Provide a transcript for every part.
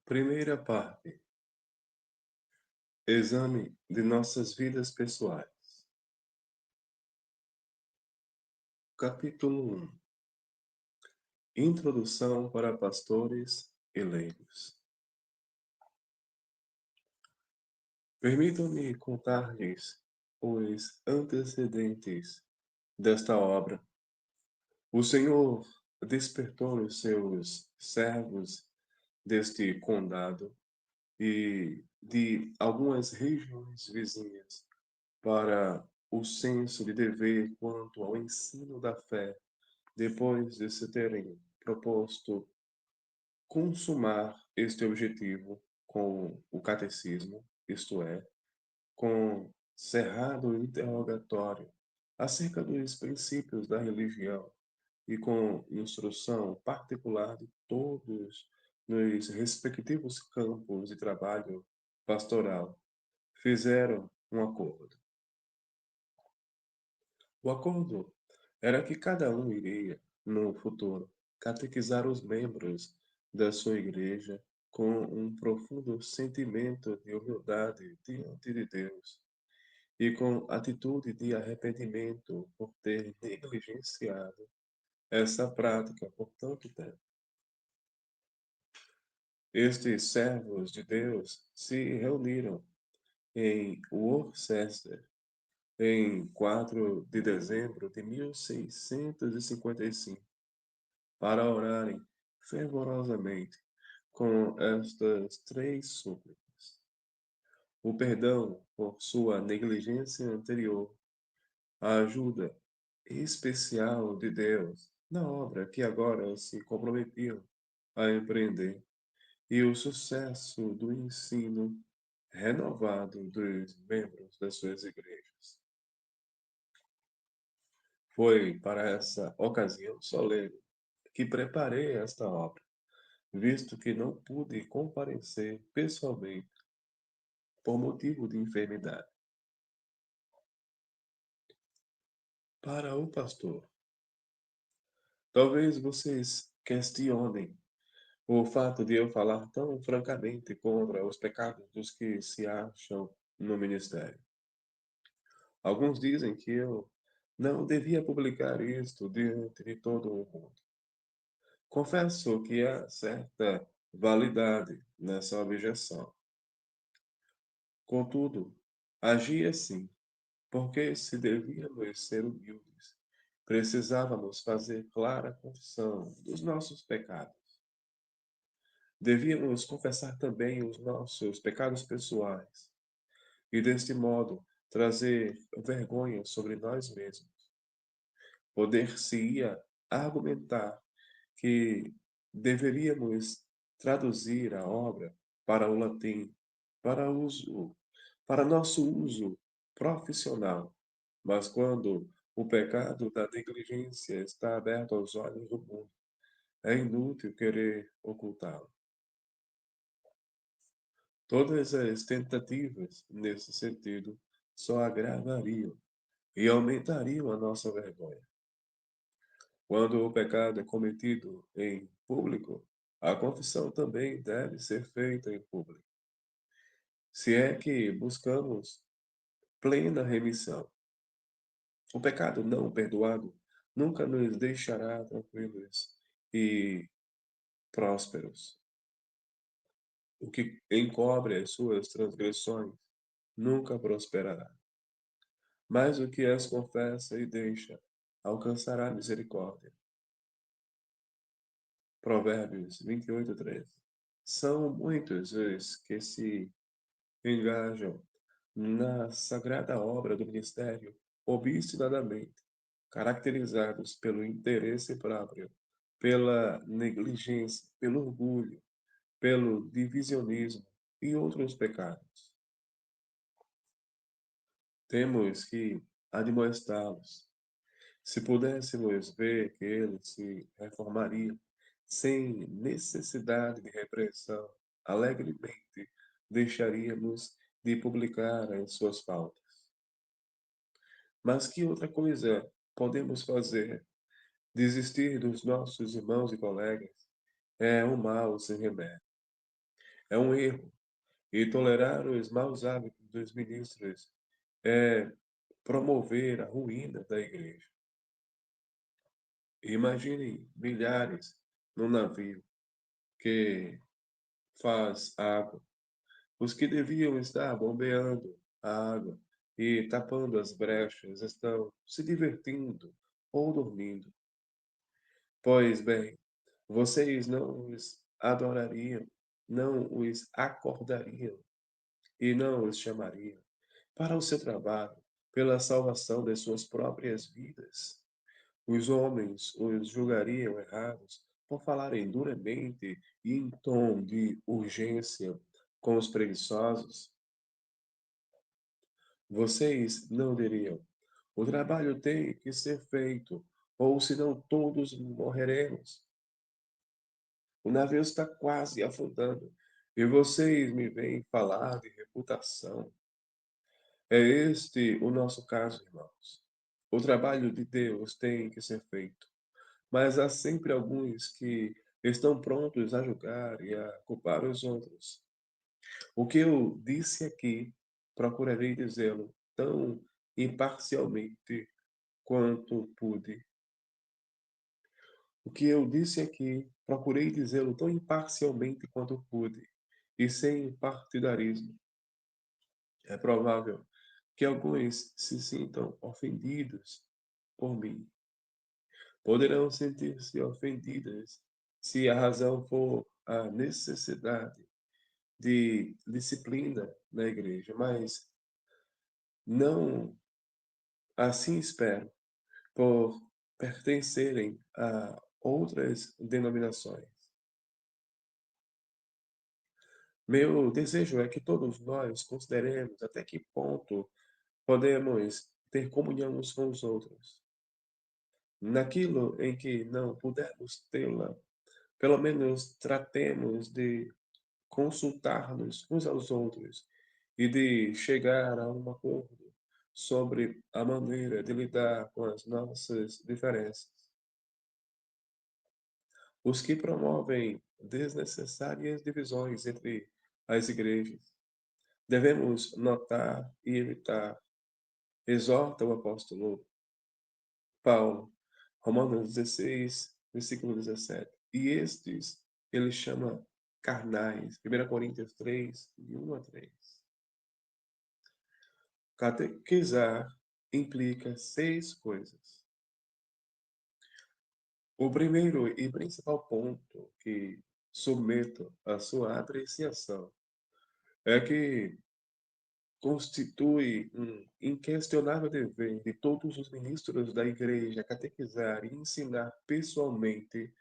Primeira parte: exame de nossas vidas pessoais. Capítulo 1: Introdução para pastores e leigos. Permitam-me contar-lhes os antecedentes desta obra. O Senhor despertou os seus servos deste condado e de algumas regiões vizinhas para o senso de dever quanto ao ensino da fé, depois de se terem proposto consumar este objetivo com o catecismo, isto é, com cerrado interrogatório acerca dos princípios da religião e com instrução particular de todos nos respectivos campos de trabalho pastoral, fizeram um acordo. O acordo era que cada um iria, no futuro, catequizar os membros da sua igreja com um profundo sentimento de humildade diante de Deus e com atitude de arrependimento por ter negligenciado essa prática por tanto tempo. Estes servos de Deus se reuniram em Worcester em 4 de dezembro de 1655 para orarem fervorosamente com estas três súplicas: o perdão por sua negligência anterior, a ajuda especial de Deus na obra que agora se comprometiam a empreender e o sucesso do ensino renovado dos membros das suas igrejas. Foi para essa ocasião solene que preparei esta obra, visto que não pude comparecer pessoalmente por motivo de enfermidade. Para o pastor, talvez vocês questionem o fato de eu falar tão francamente contra os pecados dos que se acham no ministério. Alguns dizem que eu não devia publicar isto diante de todo o mundo. Confesso que há certa validade nessa objeção. Contudo, agi assim, porque se devíamos ser humildes, precisávamos fazer clara confissão dos nossos pecados. Devíamos confessar também os nossos pecados pessoais e, deste modo, trazer vergonha sobre nós mesmos. Poder-se-ia argumentar que deveríamos traduzir a obra para o latim, para uso, para nosso uso profissional. Mas quando o pecado da negligência está aberto aos olhos do mundo, é inútil querer ocultá-lo. Todas as tentativas nesse sentido só agravariam e aumentariam a nossa vergonha. Quando o pecado é cometido em público, a confissão também deve ser feita em público. Se é que buscamos plena remissão, o pecado não perdoado nunca nos deixará tranquilos e prósperos. O que encobre as suas transgressões nunca prosperará. Mas o que as confessa e deixa alcançará misericórdia. Provérbios 28:13. São muitos os que se engajam na sagrada obra do ministério obstinadamente, caracterizados pelo interesse próprio, pela negligência, pelo orgulho, pelo divisionismo e outros pecados. Temos que admoestá-los. Se pudéssemos ver que eles se reformariam sem necessidade de repreensão, alegremente deixaríamos de publicar as suas faltas. Mas que outra coisa podemos fazer? Desistir dos nossos irmãos e colegas é um mal sem remédio. é um erro. E tolerar os maus hábitos dos ministros é promover a ruína da igreja. Imaginem milhares num navio que faz água. Os que deviam estar bombeando a água e tapando as brechas estão se divertindo ou dormindo. Pois bem, vocês não os adorariam, não os acordariam e não os chamariam para o seu trabalho, pela salvação de suas próprias vidas. Os homens os julgariam errados por falarem duramente e em tom de urgência com os preguiçosos. Vocês não diriam: o trabalho tem que ser feito, ou senão todos morreremos. O navio está quase afundando, e vocês me vêm falar de reputação. É este o nosso caso, irmãos. O trabalho de Deus tem que ser feito, mas há sempre alguns que estão prontos a julgar e a culpar os outros. O que eu disse aqui, procurarei dizê-lo tão imparcialmente quanto pude. O que eu disse aqui, procurei dizê-lo tão imparcialmente quanto pude, e sem partidarismo. É provável que alguns se sintam ofendidos por mim. Poderão sentir-se ofendidas se a razão for a necessidade de disciplina na igreja, mas não assim espero, por pertencerem a outras denominações. Meu desejo é que todos nós consideremos até que ponto podemos ter comunhão uns com os outros. Naquilo em que não pudermos tê-la, pelo menos tratemos de consultar-nos uns aos outros e de chegar a um acordo sobre a maneira de lidar com as nossas diferenças. Os que promovem desnecessárias divisões entre as igrejas, devemos notar e evitar, exorta o apóstolo Paulo, Romanos 16, versículo 17. E estes ele chama carnais, 1 Coríntios 3, de 1 a 3. Catequizar implica 6 coisas. O primeiro e principal ponto que submeto à sua apreciação é que constitui um inquestionável dever de todos os ministros da Igreja catequizar e ensinar pessoalmente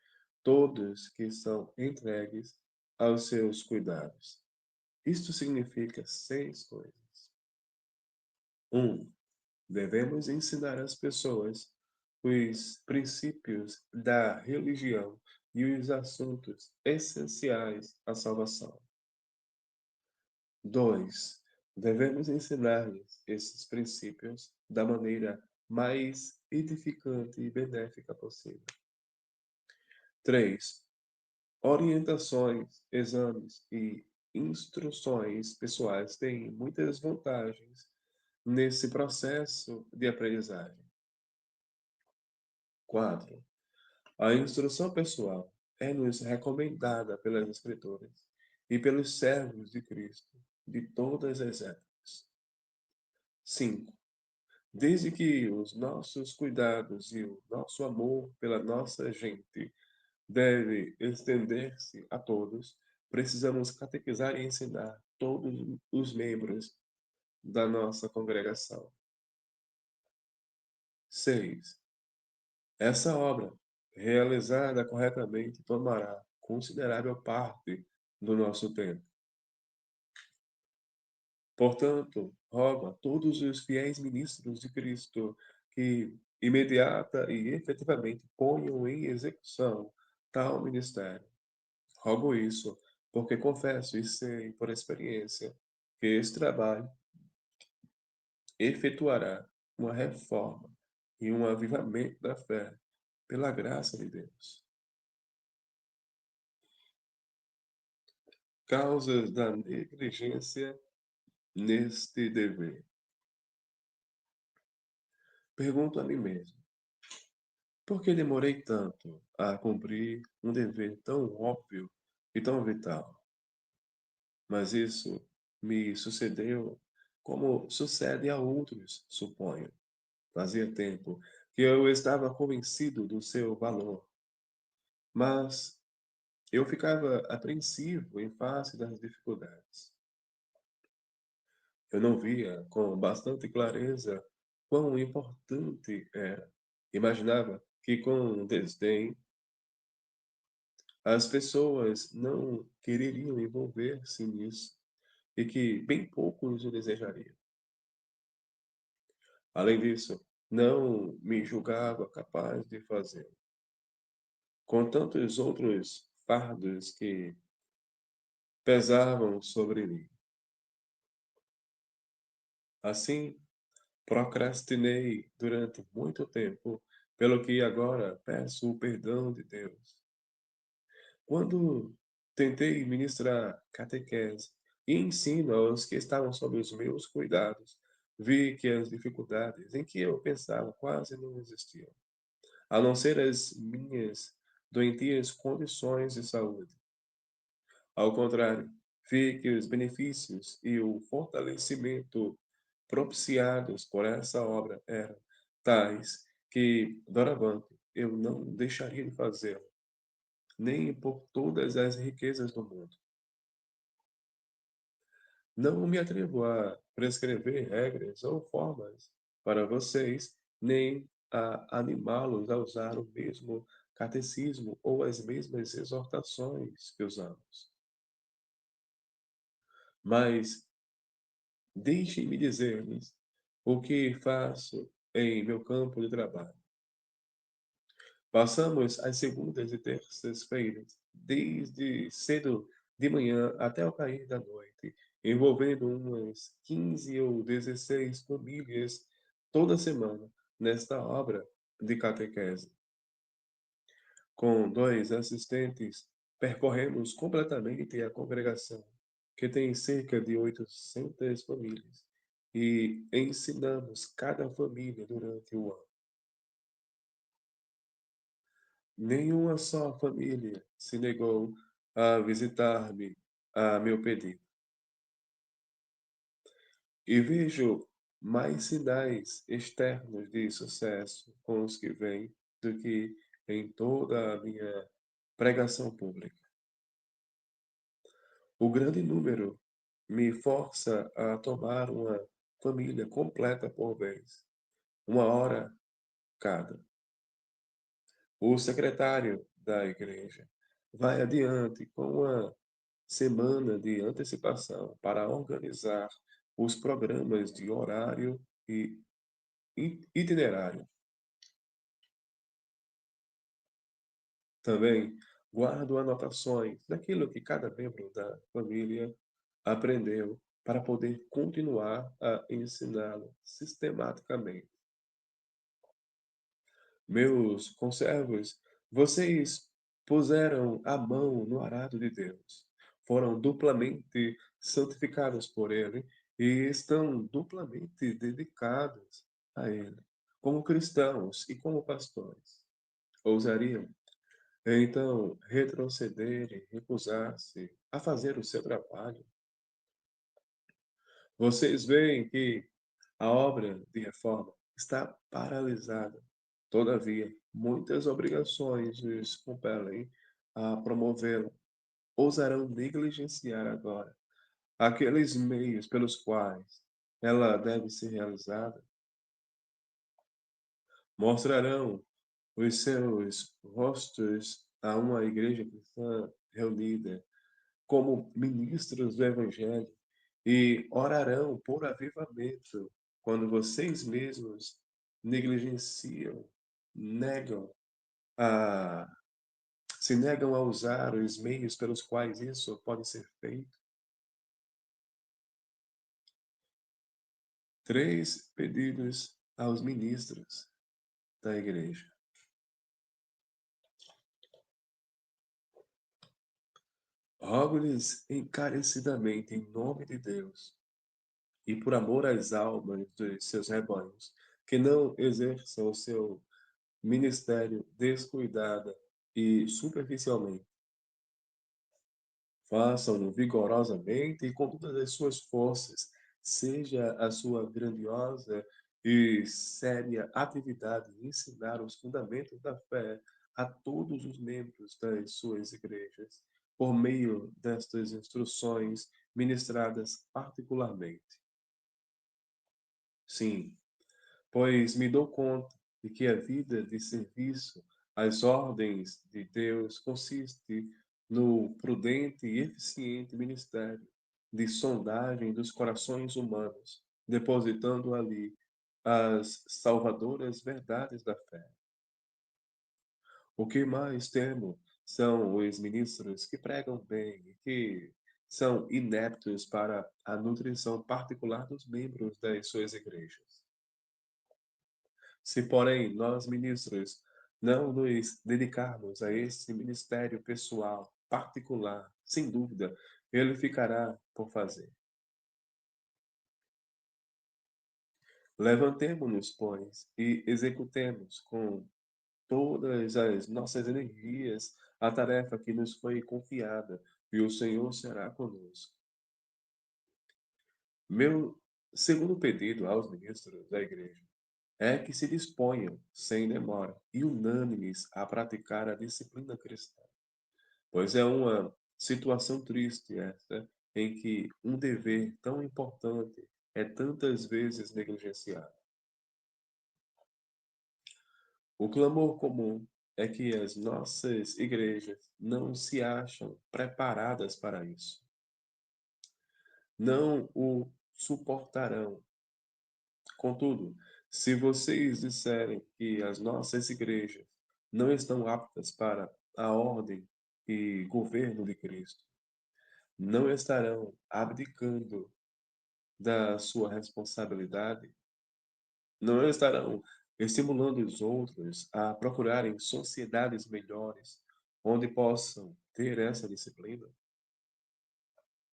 todos que são entregues aos seus cuidados. Isto significa 6 coisas. 1. Devemos ensinar às pessoas os princípios da religião e os assuntos essenciais à salvação. 2. Devemos ensinar-lhes esses princípios da maneira mais edificante e benéfica possível. 3. Orientações, exames e instruções pessoais têm muitas vantagens nesse processo de aprendizagem. 4. A instrução pessoal é-nos recomendada pelas Escrituras e pelos servos de Cristo de todas as épocas. 5. Desde que os nossos cuidados e o nosso amor pela nossa gente deve estender-se a todos, precisamos catequizar e ensinar todos os membros da nossa congregação. 6. Essa obra, realizada corretamente, tomará considerável parte do nosso tempo. Portanto, rogo a todos os fiéis ministros de Cristo que imediata e efetivamente ponham em execução tal ministério. Rogo isso porque confesso e sei por experiência que esse trabalho efetuará uma reforma e um avivamento da fé pela graça de Deus. causas da negligência neste dever. Pergunto a mim mesmo: por que demorei tanto a cumprir um dever tão óbvio e tão vital? Mas isso me sucedeu como sucede a outros, suponho. Fazia tempo que eu estava convencido do seu valor, mas eu ficava apreensivo em face das dificuldades. Eu não via com bastante clareza quão importante era. Imaginava que com desdém as pessoas não quereriam envolver-se nisso e que bem poucos o desejariam. Além disso, não me julgava capaz de fazê-lo, com tantos outros fardos que pesavam sobre mim. Assim, procrastinei durante muito tempo, pelo que agora peço o perdão de Deus. Quando tentei ministrar catequese e ensino aos que estavam sob os meus cuidados, vi que as dificuldades em que eu pensava quase não existiam, a não ser as minhas doentias condições de saúde. Ao contrário, vi que os benefícios e o fortalecimento propiciados por essa obra eram tais que, doravante, eu não deixaria de fazê-lo, nem por todas as riquezas do mundo. Não me atrevo a prescrever regras ou formas para vocês, nem a animá-los a usar o mesmo catecismo ou as mesmas exortações que usamos. Mas deixem-me dizer-lhes o que faço em meu campo de trabalho. Passamos as segundas e terças-feiras, desde cedo de manhã até o cair da noite, envolvendo umas 15 ou 16 famílias toda semana nesta obra de catequese. Com 2 assistentes, percorremos completamente a congregação, que tem cerca de 800 famílias, e ensinamos cada família durante o ano. Nenhuma só família se negou a visitar-me a meu pedido. E vejo mais sinais externos de sucesso com os que vêm do que em toda a minha pregação pública. O grande número me força a tomar uma família completa por vez, 1 hora cada. O secretário da igreja vai adiante com uma semana de antecipação para organizar os programas de horário e itinerário. Também guardo anotações daquilo que cada membro da família aprendeu para poder continuar a ensiná-lo sistematicamente. Meus conservos, vocês puseram a mão no arado de Deus, foram duplamente santificados por Ele e estão duplamente dedicados a Ele, como cristãos e como pastores. Ousariam, então, retroceder e recusar-se a fazer o seu trabalho? Vocês veem que a obra de reforma está paralisada. Todavia, muitas obrigações os compelem a promovê-la. Ousarão negligenciar agora aqueles meios pelos quais ela deve ser realizada? Mostrarão os seus rostos a uma igreja cristã reunida como ministros do Evangelho e orarão por avivamento quando vocês mesmos negligenciam, negam a, se negam a usar os meios pelos quais isso pode ser feito. 3 pedidos aos ministros da igreja. Rogo-lhes encarecidamente, em nome de Deus, e por amor às almas dos seus rebanhos, que não exerçam o seu ministério descuidada e superficialmente. Façam-no vigorosamente e com todas as suas forças, seja a sua grandiosa e séria atividade em ensinar os fundamentos da fé a todos os membros das suas igrejas, por meio destas instruções ministradas particularmente. Sim, pois me dou conta de que a vida de serviço às ordens de Deus consiste no prudente e eficiente ministério de sondagem dos corações humanos, depositando ali as salvadoras verdades da fé. O que mais temo são os ministros que pregam bem e que são ineptos para a nutrição particular dos membros das suas igrejas. Se, porém, nós ministros não nos dedicarmos a esse ministério pessoal, particular, sem dúvida, ele ficará por fazer. Levantemo-nos, pois, e executemos com todas as nossas energias a tarefa que nos foi confiada, e o Senhor será conosco. Meu segundo pedido aos ministros da igreja é que se disponham, sem demora, e unânimes a praticar a disciplina cristã, pois é uma situação triste esta, em que um dever tão importante é tantas vezes negligenciado. O clamor comum é que as nossas igrejas não se acham preparadas para isso. Não o suportarão. Contudo, se vocês disserem que as nossas igrejas não estão aptas para a ordem e governo de Cristo, não estarão abdicando da sua responsabilidade, não estarão estimulando os outros a procurarem sociedades melhores, onde possam ter essa disciplina.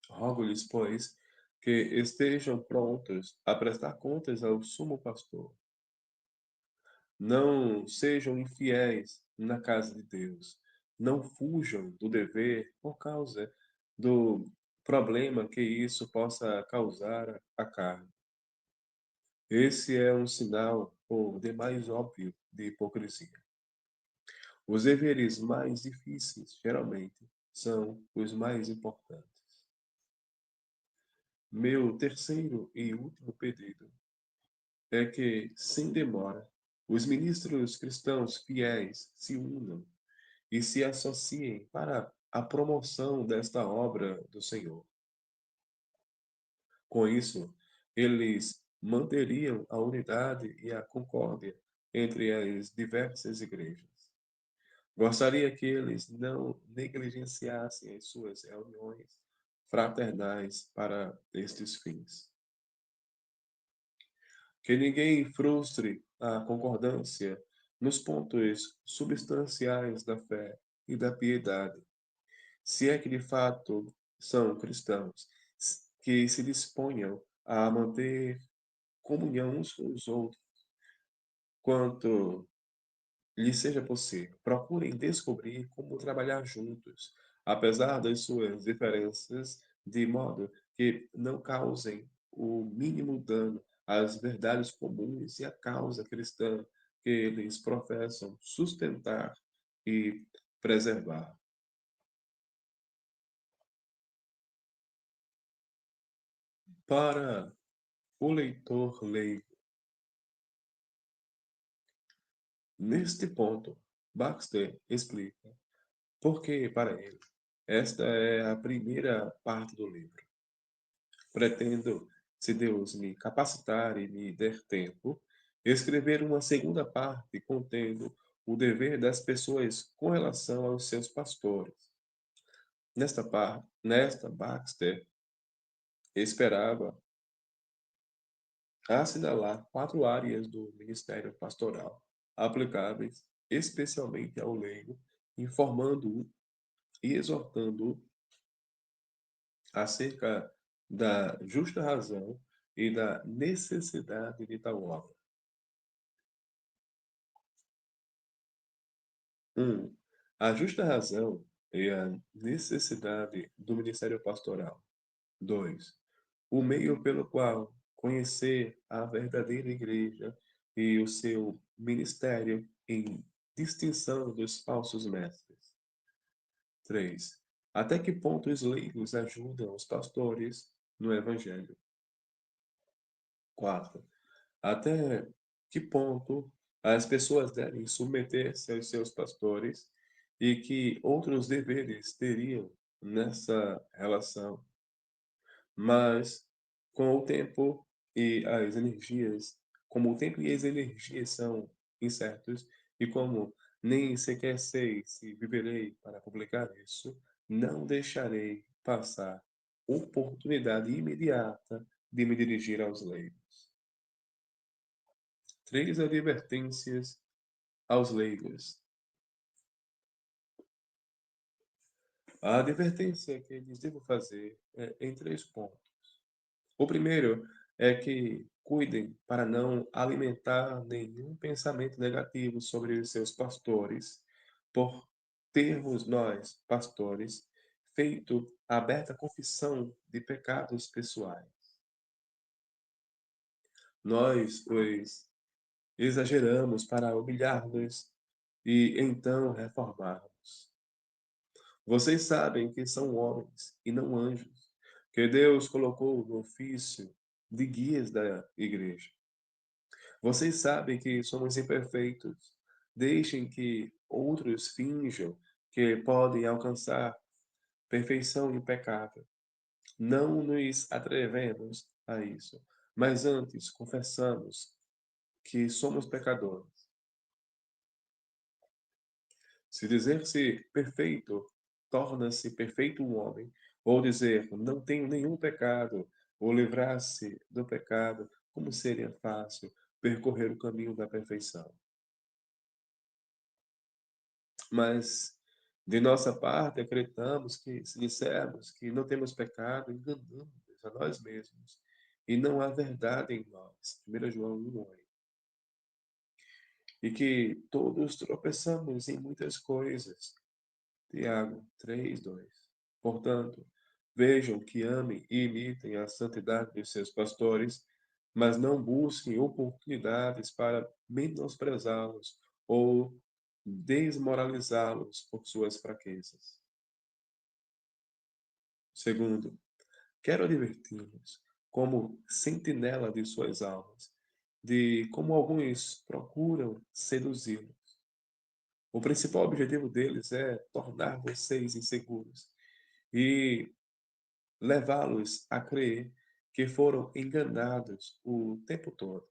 Rogo-lhes, pois, que estejam prontos a prestar contas ao sumo pastor. Não sejam infiéis na casa de Deus. Não fujam do dever por causa do problema que isso possa causar à carne. Esse é um sinal, por demais óbvio, de hipocrisia. Os deveres mais difíceis, geralmente, são os mais importantes. Meu terceiro e último pedido é que, sem demora, os ministros cristãos fiéis se unam e se associem para a promoção desta obra do Senhor. Com isso, eles manteriam a unidade e a concórdia entre as diversas igrejas. Gostaria que eles não negligenciassem as suas reuniões fraternais para estes fins. Que ninguém frustre a concordância nos pontos substanciais da fé e da piedade, se é que de fato são cristãos, que se disponham a manter comunhão uns com os outros, quanto lhe seja possível. Procurem descobrir como trabalhar juntos, apesar das suas diferenças, de modo que não causem o mínimo dano às verdades comuns e à causa cristã que eles professam sustentar e preservar. Para o leitor leigo, neste ponto, Baxter explica por que, para ele, esta é a primeira parte do livro. Pretendo, se Deus me capacitar e me der tempo, escrever uma segunda parte contendo o dever das pessoas com relação aos seus pastores. Nesta Baxter esperava assinalar 4 áreas do ministério pastoral, aplicáveis especialmente ao leigo, informando-o e exortando-o acerca da justa razão e da necessidade de tal obra. 1. A justa razão e a necessidade do ministério pastoral. 2. O meio pelo qual conhecer a verdadeira igreja e o seu ministério em distinção dos falsos mestres. 3. Até que ponto os leigos ajudam os pastores no evangelho? 4. Até que ponto as pessoas devem submeter-se aos seus pastores e que outros deveres teriam nessa relação, mas com o tempo e as energias, como o tempo e as energias são incertos e como nem sequer sei se viverei para publicar isso, não deixarei passar oportunidade imediata de me dirigir aos leigos. 3 advertências aos leigos. A advertência que lhes devo fazer é em 3 pontos. O primeiro é que cuidem para não alimentar nenhum pensamento negativo sobre os seus pastores, por termos nós, pastores, feito aberta confissão de pecados pessoais. Nós os exageramos para humilhar-nos e então reformarmos. Vocês sabem que são homens e não anjos, que Deus colocou no ofício de guias da igreja. Vocês sabem que somos imperfeitos. Deixem que outros finjam que podem alcançar perfeição impecável. Não nos atrevemos a isso, mas antes confessamos que somos pecadores. Se dizer-se perfeito torna-se perfeito um homem, ou dizer não tenho nenhum pecado, ou livrar-se do pecado, como seria fácil percorrer o caminho da perfeição. Mas, de nossa parte, acreditamos que, se dissermos que não temos pecado, enganamos a nós mesmos, e não há verdade em nós. 1 João 1:8. E que todos tropeçamos em muitas coisas. Tiago 3:2. Portanto, vejam que amem e imitem a santidade dos seus pastores, mas não busquem oportunidades para menosprezá-los ou desmoralizá-los por suas fraquezas. Segundo, quero adverti-los, como sentinela de suas almas, de como alguns procuram seduzi-los. O principal objetivo deles é tornar vocês inseguros e levá-los a crer que foram enganados o tempo todo.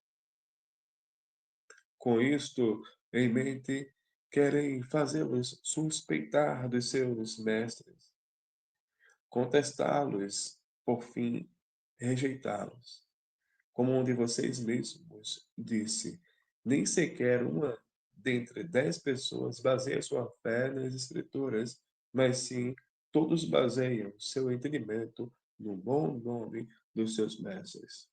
Com isto em mente, querem fazê-los suspeitar dos seus mestres, contestá-los, por fim, rejeitá-los. Como um de vocês mesmos disse, nem sequer uma dentre 10 pessoas baseia sua fé nas Escrituras, mas sim todos baseiam seu entendimento no bom nome dos seus mestres.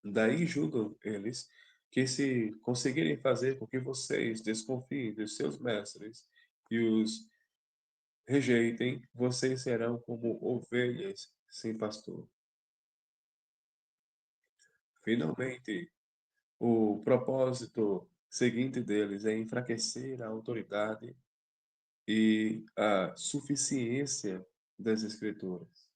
Daí julgam eles que se conseguirem fazer com que vocês desconfiem dos seus mestres e os rejeitem, vocês serão como ovelhas sem pastor. Finalmente, o propósito seguinte deles é enfraquecer a autoridade e a suficiência das Escrituras.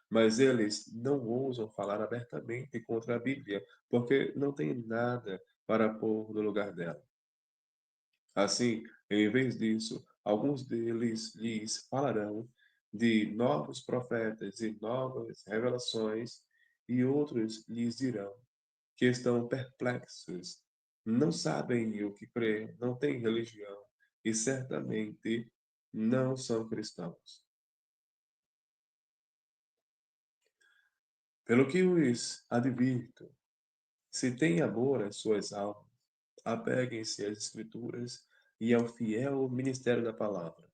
Mas eles não ousam falar abertamente contra a Bíblia, porque não têm nada para pôr no lugar dela. Assim, em vez disso, alguns deles lhes falarão de novos profetas e novas revelações, e outros lhes dirão que estão perplexos, não sabem o que crer, não têm religião e certamente não são cristãos. Pelo que os advirto, se têm amor às suas almas, apeguem-se às Escrituras e ao fiel ministério da palavra.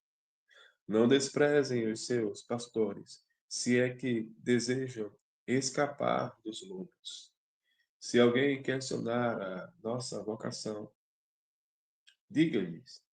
Não desprezem os seus pastores, se é que desejam escapar dos lobos. Se alguém questionar a nossa vocação, diga-lhes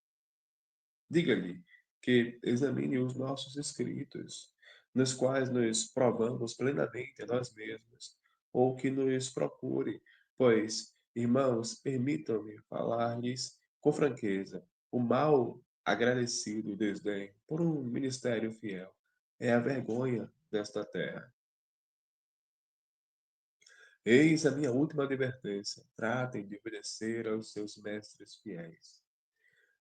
diga-lhe que examine os nossos escritos, nos quais nos provamos plenamente a nós mesmos, ou que nos procure, pois, irmãos, permitam-me falar-lhes com franqueza. O mal agradecido desdém por um ministério fiel é a vergonha desta terra. Eis a minha última advertência: tratem de obedecer aos seus mestres fiéis.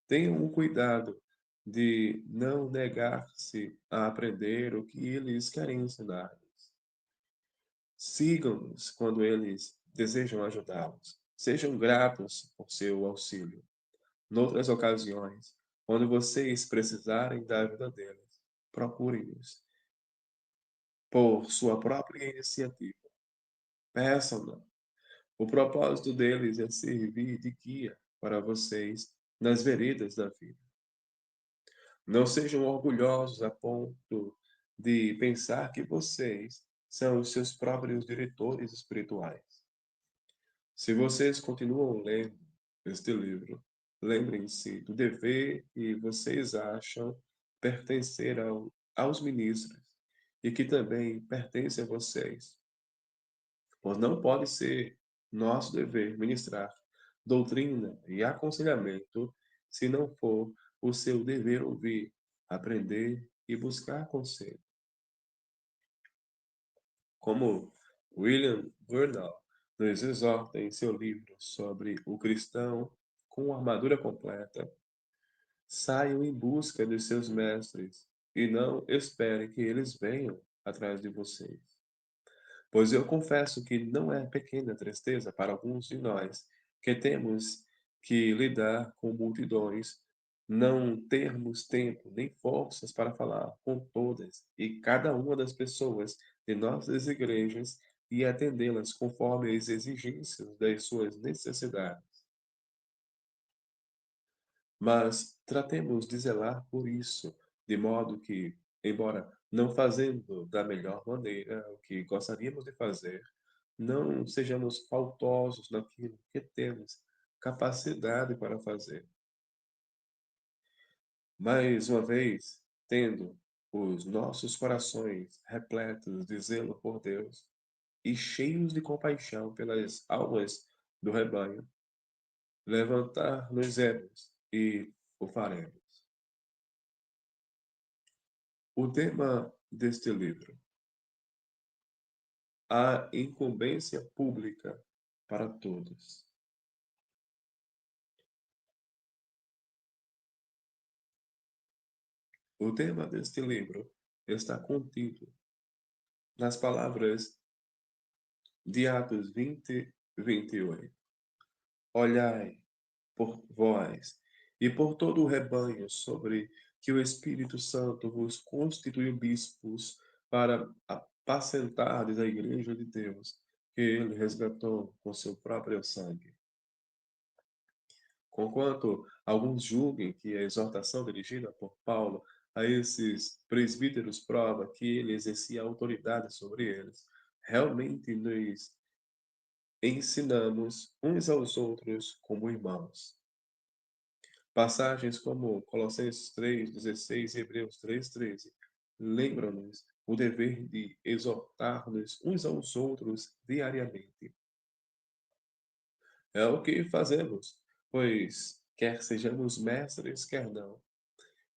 Tenham o cuidado de não negar-se a aprender o que eles querem ensinar-lhes. Sigam-nos quando eles desejam ajudá-los. Sejam gratos por seu auxílio. Noutras ocasiões, quando vocês precisarem da ajuda deles, procurem-nos por sua própria iniciativa. Peçam-na. O propósito deles é servir de guia para vocês nas veredas da vida. Não sejam orgulhosos a ponto de pensar que vocês são os seus próprios diretores espirituais. Se vocês continuam lendo este livro, lembrem-se do dever que vocês acham pertencer aos ministros e que também pertence a vocês. Pois não pode ser nosso dever ministrar doutrina e aconselhamento se não for o seu dever ouvir, aprender e buscar conselho. Como William Gurnall nos exorta em seu livro sobre o cristão com armadura completa, saiam em busca dos seus mestres e não esperem que eles venham atrás de vocês. Pois eu confesso que não é pequena tristeza para alguns de nós que temos que lidar com multidões, não termos tempo nem forças para falar com todas e cada uma das pessoas de nossas igrejas e atendê-las conforme as exigências das suas necessidades. Mas tratemos de zelar por isso, de modo que, embora não fazendo da melhor maneira o que gostaríamos de fazer, não sejamos faltosos naquilo que temos capacidade para fazer. Mais uma vez, tendo os nossos corações repletos de zelo por Deus e cheios de compaixão pelas almas do rebanho, levantar-nos-emos e o faremos. O tema deste livro: a incumbência pública para todos. O tema deste livro está contido nas palavras de Atos 20, 28. Olhai por vós e por todo o rebanho sobre que o Espírito Santo vos constituiu bispos para apacentardes a igreja de Deus, que ele resgatou com seu próprio sangue. Conquanto alguns julguem que a exortação dirigida por Paulo a esses presbíteros prova que ele exercia autoridade sobre eles, realmente nos ensinamos uns aos outros como irmãos. Passagens como Colossenses 3:16 e Hebreus 3:13 lembram-nos o dever de exortar-nos uns aos outros diariamente. É o que fazemos, pois quer sejamos mestres, quer não,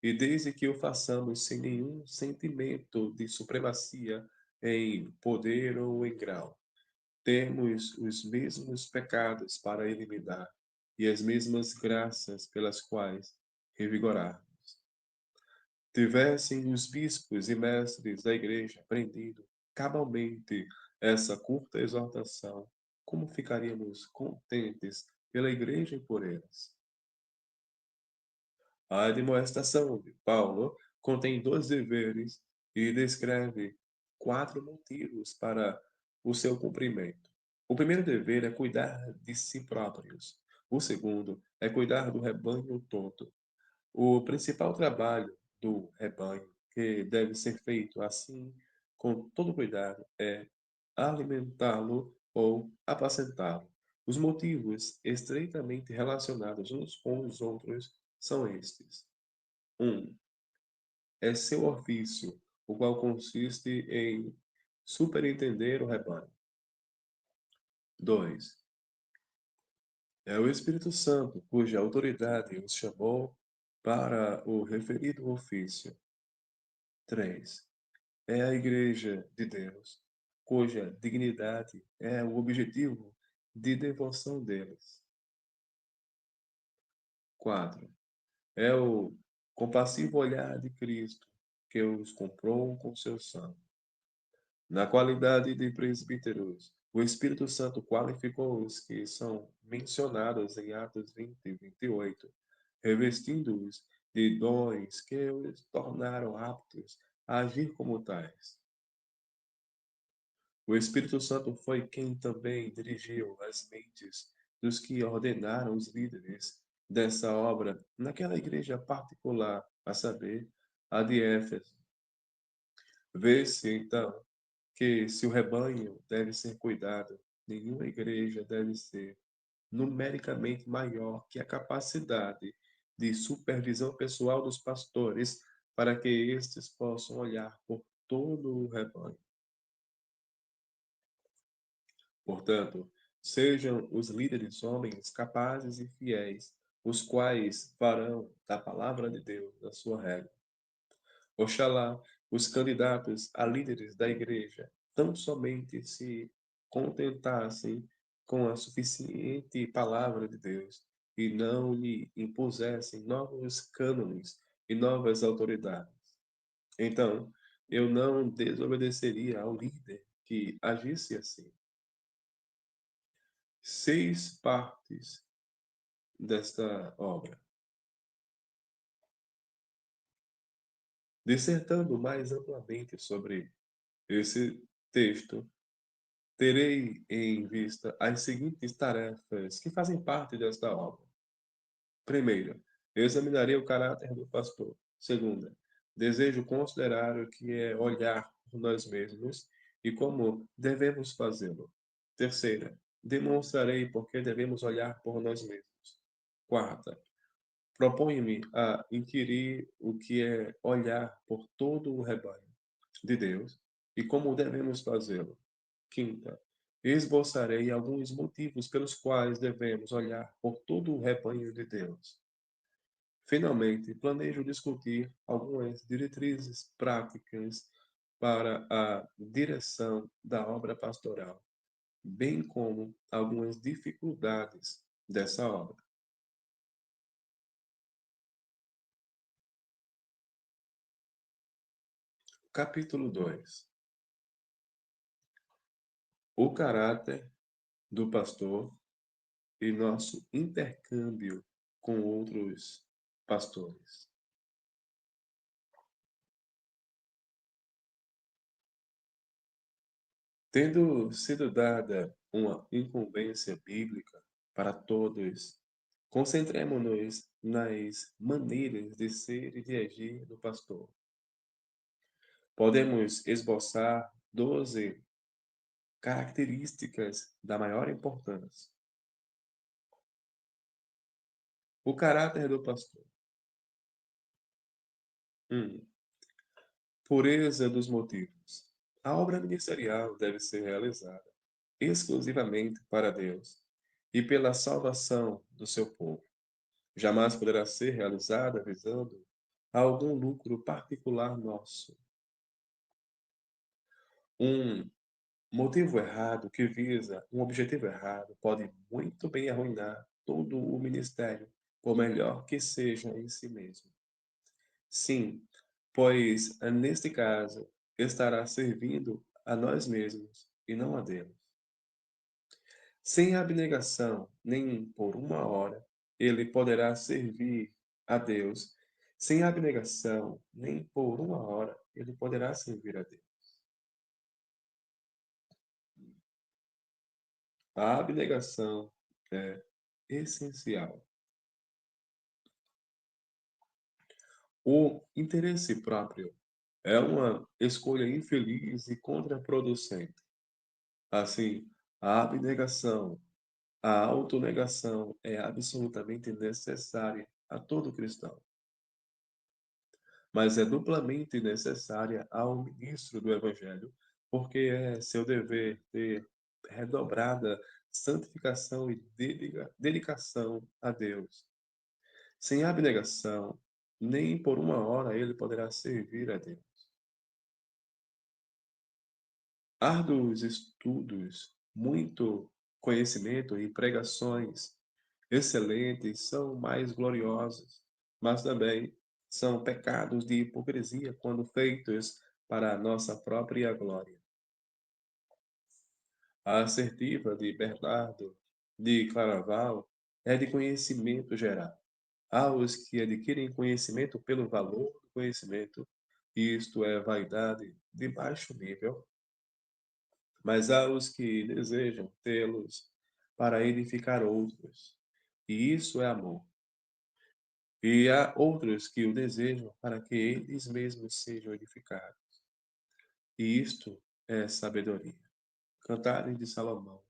e desde que o façamos sem nenhum sentimento de supremacia em poder ou em grau, temos os mesmos pecados para eliminar e as mesmas graças pelas quais revigorar. Tivessem os bispos e mestres da igreja aprendido cabalmente essa curta exortação, como ficaríamos contentes pela igreja e por eles. A admoestação de Paulo contém dois deveres e descreve quatro motivos para o seu cumprimento. O primeiro dever é cuidar de si próprios. O segundo é cuidar do rebanho todo. O principal trabalho do rebanho, que deve ser feito assim, com todo cuidado, é alimentá-lo ou apacentá-lo. Os motivos estreitamente relacionados uns com os outros são estes. 1. É seu ofício, o qual consiste em superintender o rebanho. 2. É o Espírito Santo, cuja autoridade os chamou para o referido ofício. 3. É a Igreja de Deus, cuja dignidade é o objetivo de devoção deles. 4. É o compassivo olhar de Cristo, que os comprou com seu sangue. Na qualidade de presbíteros, o Espírito Santo qualificou os que são mencionados em Atos 20 e 28, revestindo-os de dons que os tornaram aptos a agir como tais. O Espírito Santo foi quem também dirigiu as mentes dos que ordenaram os líderes dessa obra naquela igreja particular, a saber, a de Éfeso. Vê-se, então, que se o rebanho deve ser cuidado, nenhuma igreja deve ser numericamente maior que a capacidade de supervisão pessoal dos pastores para que estes possam olhar por todo o rebanho. Portanto, sejam os líderes homens capazes e fiéis, os quais farão da palavra de Deus a sua regra. Oxalá os candidatos a líderes da igreja tão somente se contentassem com a suficiente palavra de Deus e não lhe impusessem novos cânones e novas autoridades. Então, eu não desobedeceria ao líder que agisse assim. 6 partes desta obra. Dissertando mais amplamente sobre esse texto, terei em vista as seguintes tarefas que fazem parte desta obra. Primeira, examinarei o caráter do pastor. Segunda, desejo considerar o que é olhar por nós mesmos e como devemos fazê-lo. Terceira, demonstrarei por que devemos olhar por nós mesmos. Quarta, proponho-me a inquirir o que é olhar por todo o rebanho de Deus e como devemos fazê-lo. Quinta, esboçarei alguns motivos pelos quais devemos olhar por todo o rebanho de Deus. Finalmente, planejo discutir algumas diretrizes práticas para a direção da obra pastoral, bem como algumas dificuldades dessa obra. Capítulo 2. O caráter do pastor e nosso intercâmbio com outros pastores. Tendo sido dada uma incumbência bíblica para todos, concentremo-nos nas maneiras de ser e de agir do pastor. Podemos esboçar 12 características da maior importância. O caráter do pastor. 1. Pureza dos motivos. A obra ministerial deve ser realizada exclusivamente para Deus e pela salvação do seu povo. Jamais poderá ser realizada visando a algum lucro particular nosso. Um motivo errado que visa um objetivo errado pode muito bem arruinar todo o ministério, por melhor que seja em si mesmo. Sim, pois neste caso estará servindo a nós mesmos e não a Deus. Sem abnegação, nem por uma hora, ele poderá servir a Deus. Sem abnegação, nem por uma hora, ele poderá servir a Deus. A abnegação é essencial. O interesse próprio é uma escolha infeliz e contraproducente. Assim, a abnegação, a autonegação é absolutamente necessária a todo cristão, mas é duplamente necessária ao ministro do Evangelho, porque é seu dever ter redobrada santificação e dedicação a Deus. Sem abnegação, nem por uma hora ele poderá servir a Deus. Árduos estudos, muito conhecimento e pregações excelentes são mais gloriosos, mas também são pecados de hipocrisia quando feitos para a nossa própria glória. A assertiva de Bernardo de Claraval é de conhecimento geral. Há os que adquirem conhecimento pelo valor do conhecimento, isto é vaidade de baixo nível, mas há os que desejam tê-los para edificar outros, e isso é amor. E há outros que o desejam para que eles mesmos sejam edificados, e isto é sabedoria. Cantares de Salomão,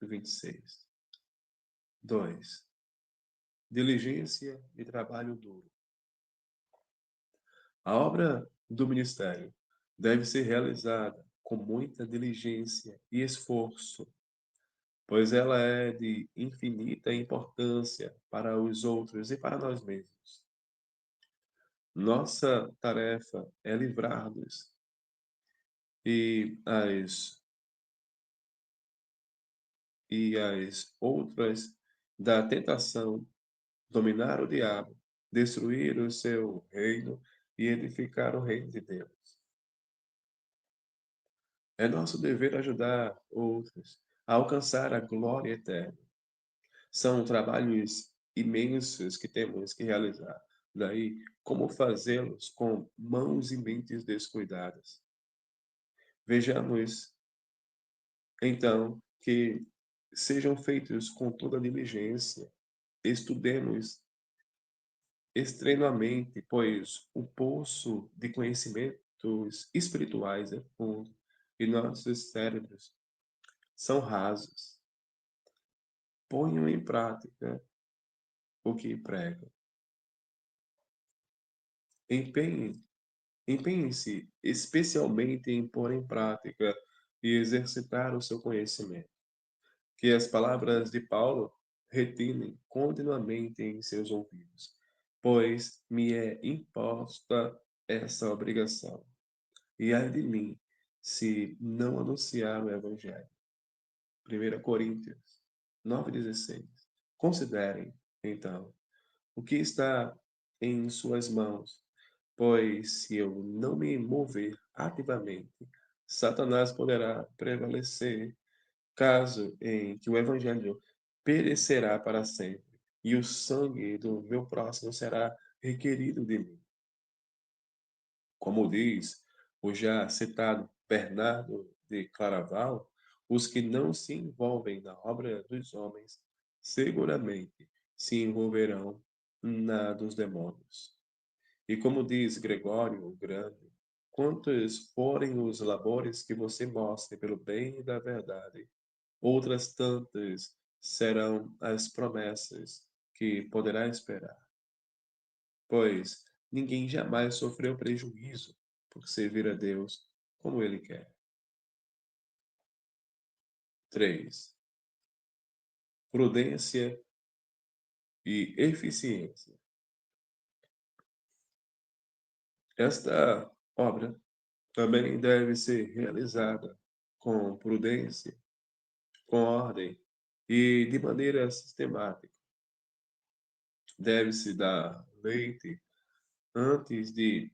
26. 2. Diligência e trabalho duro. A obra do ministério deve ser realizada com muita diligência e esforço, pois ela é de infinita importância para os outros e para nós mesmos. Nossa tarefa é livrar-nos e as outras da tentação, dominar o diabo, destruir o seu reino e edificar o reino de Deus. É nosso dever ajudar outros a alcançar a glória eterna. São trabalhos imensos que temos que realizar. Daí, como fazê-los com mãos e mentes descuidadas? Vejamos, então, que sejam feitos com toda diligência. Estudemos extremamente, pois o poço de conhecimentos espirituais é fundo e nossos cérebros são rasos. Ponham em prática o que pregam. Empenhem, empenhem-se especialmente em pôr em prática e exercitar o seu conhecimento. Que as palavras de Paulo retinem continuamente em seus ouvidos, pois me é imposta essa obrigação. E ai de mim, se não anunciar o Evangelho. 1 Coríntios 9,16. Considerem, então, o que está em suas mãos, pois se eu não me mover ativamente, Satanás poderá prevalecer, caso em que o Evangelho perecerá para sempre, e o sangue do meu próximo será requerido de mim. Como diz o já citado Bernardo de Claraval, os que não se envolvem na obra dos homens seguramente se envolverão na dos demônios. E como diz Gregório o Grande, quantos forem os labores que você mostre pelo bem da verdade, outras tantas serão as promessas que poderá esperar. Pois ninguém jamais sofreu prejuízo por servir a Deus como ele quer. 3. Prudência e eficiência. Esta obra também deve ser realizada com prudência, com ordem e de maneira sistemática. Deve-se dar leite antes de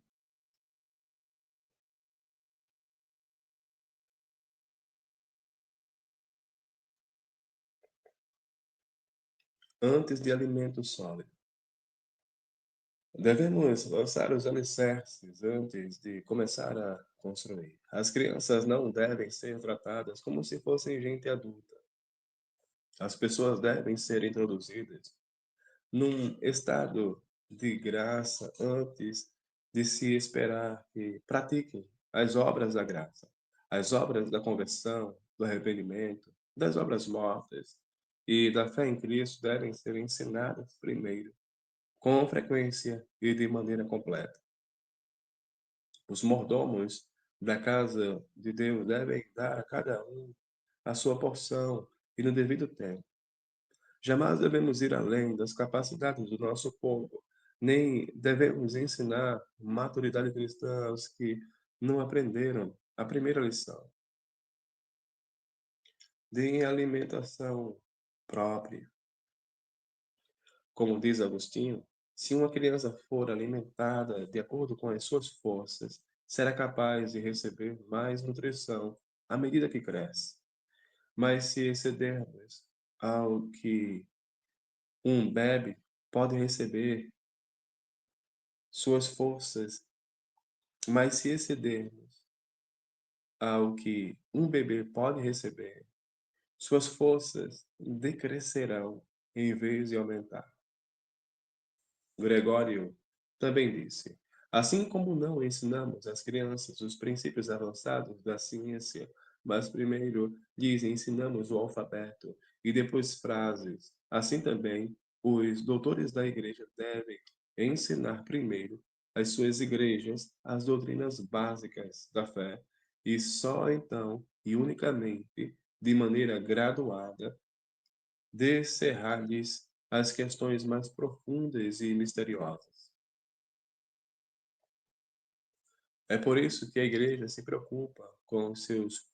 alimento sólido. Devemos lançar os alicerces antes de começar a construir. As crianças não devem ser tratadas como se fossem gente adulta. As pessoas devem ser introduzidas num estado de graça antes de se esperar que pratiquem as obras da graça, as obras da conversão, do arrependimento, das obras mortas e da fé em Cristo devem ser ensinadas primeiro, com frequência e de maneira completa. Os mordomos da casa de Deus devem dar a cada um a sua porção e no devido tempo. Jamais devemos ir além das capacidades do nosso povo, nem devemos ensinar maturidade cristã aos que não aprenderam a primeira lição. Deem alimentação própria. Como diz Agostinho, se uma criança for alimentada de acordo com as suas forças, será capaz de receber mais nutrição à medida que cresce. Mas se excedermos ao que um bebe pode receber suas forças, mas se excedermos ao que um bebê pode receber, suas forças decrescerão em vez de aumentar. Gregório também disse: assim como não ensinamos às crianças os princípios avançados da ciência, mas primeiro lhes ensinamos o alfabeto e depois frases, assim também os doutores da igreja devem ensinar primeiro às suas igrejas as doutrinas básicas da fé e só então e unicamente de maneira graduada descerrar-lhes as questões mais profundas e misteriosas. É por isso que a igreja se preocupa com os seus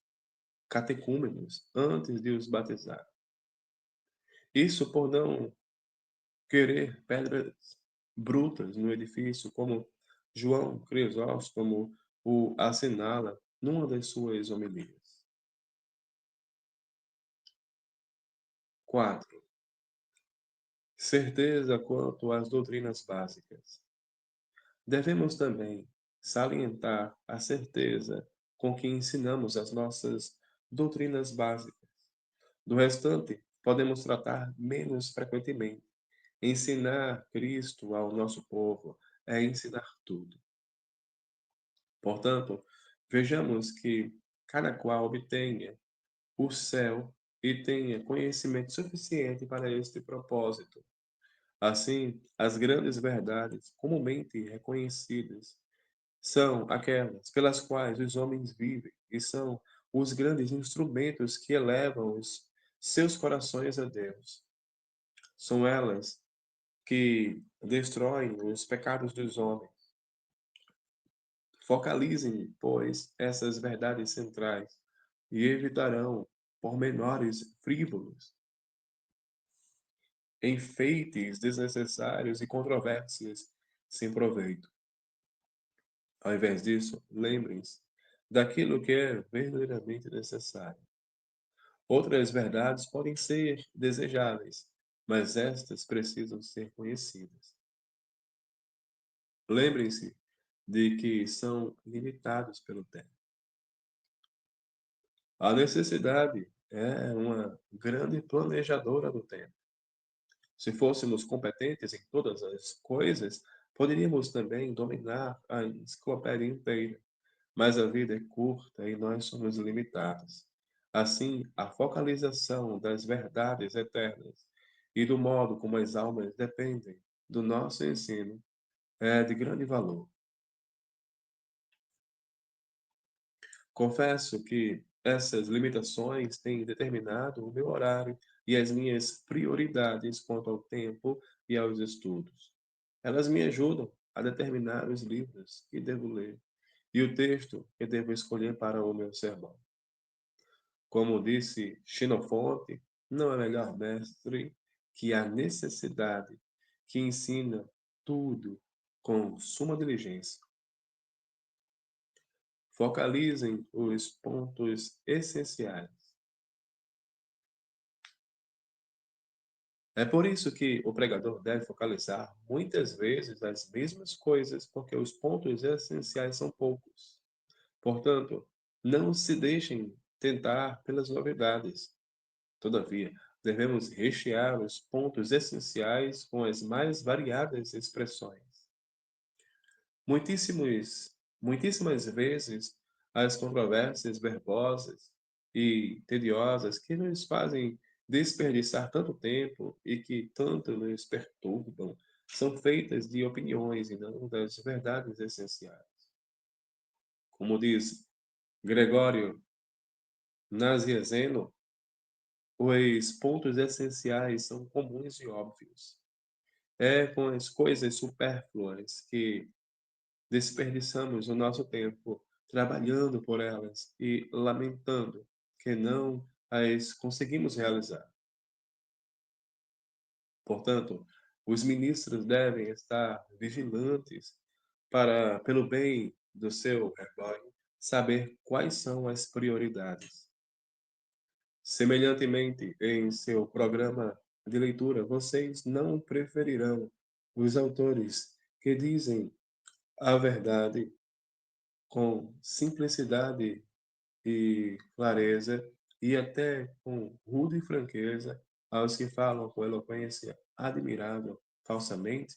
catecúmenos antes de os batizar. Isso por não querer pedras brutas no edifício, como João Crisóstomo o assinala numa das suas homilias. 4. Certeza quanto às doutrinas básicas. Devemos também salientar a certeza com que ensinamos as nossas doutrinas básicas. Do restante, podemos tratar menos frequentemente. Ensinar Cristo ao nosso povo é ensinar tudo. Portanto, vejamos que cada qual obtenha o céu e tenha conhecimento suficiente para este propósito. Assim, as grandes verdades comumente reconhecidas são aquelas pelas quais os homens vivem e são os grandes instrumentos que elevam os seus corações a Deus. São elas que destroem os pecados dos homens. Focalizem, pois, essas verdades centrais e evitarão pormenores frívolos, enfeites desnecessários e controvérsias sem proveito. Ao invés disso, lembrem-se daquilo que é verdadeiramente necessário. Outras verdades podem ser desejáveis, mas estas precisam ser conhecidas. Lembrem-se de que são limitados pelo tempo. A necessidade é uma grande planejadora do tempo. Se fôssemos competentes em todas as coisas, poderíamos também dominar a enciclopédia inteira. Mas a vida é curta e nós somos limitados. Assim, a focalização das verdades eternas e do modo como as almas dependem do nosso ensino é de grande valor. Confesso que essas limitações têm determinado o meu horário e as minhas prioridades quanto ao tempo e aos estudos. Elas me ajudam a determinar os livros que devo ler e o texto que devo escolher para o meu sermão. Como disse Xenofonte, não é melhor mestre que a necessidade, que ensina tudo com suma diligência. Focalizem os pontos essenciais. É por isso que o pregador deve focalizar muitas vezes as mesmas coisas, porque os pontos essenciais são poucos. Portanto, não se deixem tentar pelas novidades. Todavia, devemos rechear os pontos essenciais com as mais variadas expressões. Muitíssimas vezes, as controvérsias verbosas e tediosas que nos fazem desperdiçar tanto tempo e que tanto nos perturbam são feitas de opiniões e não das verdades essenciais. Como diz Gregório Nazianzeno, os pontos essenciais são comuns e óbvios. É com as coisas supérfluas que desperdiçamos o nosso tempo trabalhando por elas e lamentando que não as conseguimos realizar. Portanto, os ministros devem estar vigilantes para, pelo bem do seu rebanho, saber quais são as prioridades. Semelhantemente, em seu programa de leitura, vocês não preferirão os autores que dizem a verdade com simplicidade e clareza, e até com rude franqueza, aos que falam com eloquência admirável falsamente?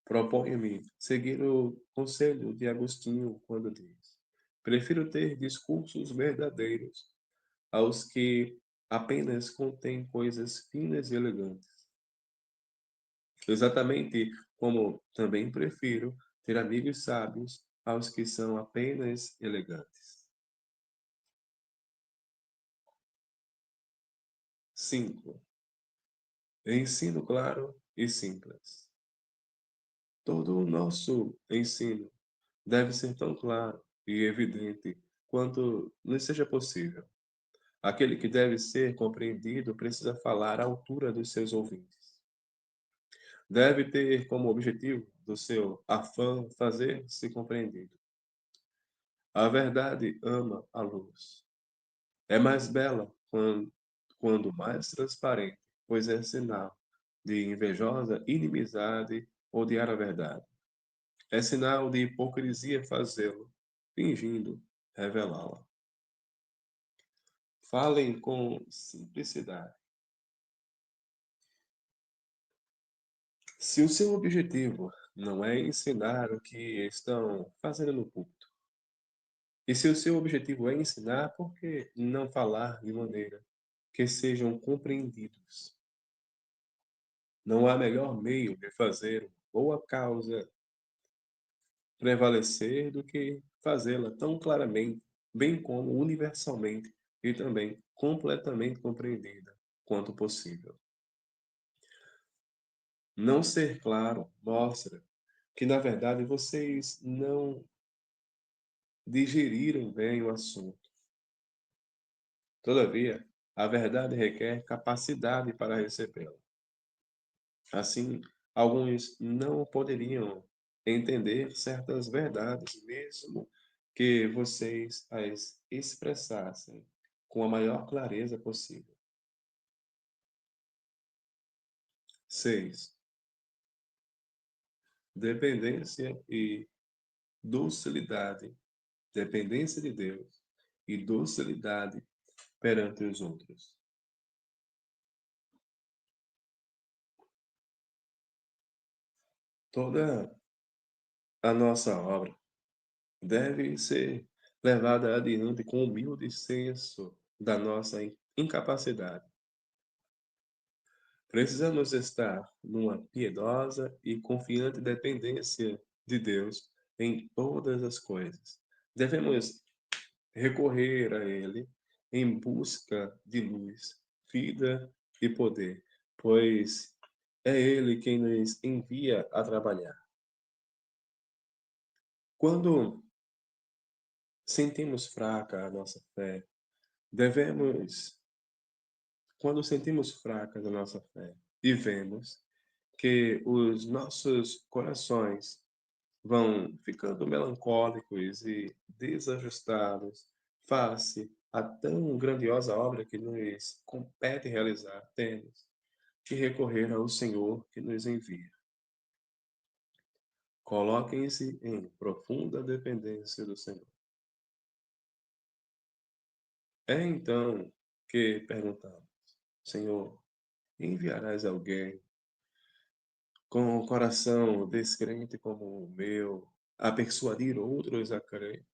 Proponho-me seguir o conselho de Agostinho quando diz: prefiro ter discursos verdadeiros aos que apenas contêm coisas finas e elegantes. Exatamente como também prefiro ter amigos sábios aos que são apenas elegantes. 5. Ensino claro e simples. Todo o nosso ensino deve ser tão claro e evidente quanto lhe seja possível. Aquele que deve ser compreendido precisa falar à altura dos seus ouvintes. Deve ter como objetivo do seu afã fazer-se compreendido. A verdade ama a luz. É mais bela quando mais transparente, pois é sinal de invejosa inimizade odiar a verdade. É sinal de hipocrisia fazê-lo, fingindo revelá-la. Falem com simplicidade. Se o seu objetivo não é ensinar o que estão fazendo no púlpito, e se o seu objetivo é ensinar, por que não falar de maneira que sejam compreendidos? Não há melhor meio de fazer boa causa prevalecer do que fazê-la tão claramente, bem como universalmente e também completamente compreendida quanto possível. Não ser claro mostra que, na verdade, vocês não digeriram bem o assunto. Todavia, a verdade requer capacidade para recebê-la. Assim, alguns não poderiam entender certas verdades, mesmo que vocês as expressassem com a maior clareza possível. 6. Dependência e docilidade. Dependência de Deus e docilidade perante os outros. Toda a nossa obra deve ser levada adiante com humilde senso da nossa incapacidade. Precisamos estar numa piedosa e confiante dependência de Deus em todas as coisas. Devemos recorrer a Ele em busca de luz, vida e poder, pois é Ele quem nos envia a trabalhar. Quando sentimos fraca a nossa fé, devemos, quando sentimos fraca a nossa fé e vemos que os nossos corações vão ficando melancólicos e desajustados face à tão grandiosa obra que nos compete realizar, temos que recorrer ao Senhor que nos envia. Coloquem-se em profunda dependência do Senhor. É então que perguntamos: Senhor, enviarás alguém com o coração descrente como o meu a persuadir outros a crer?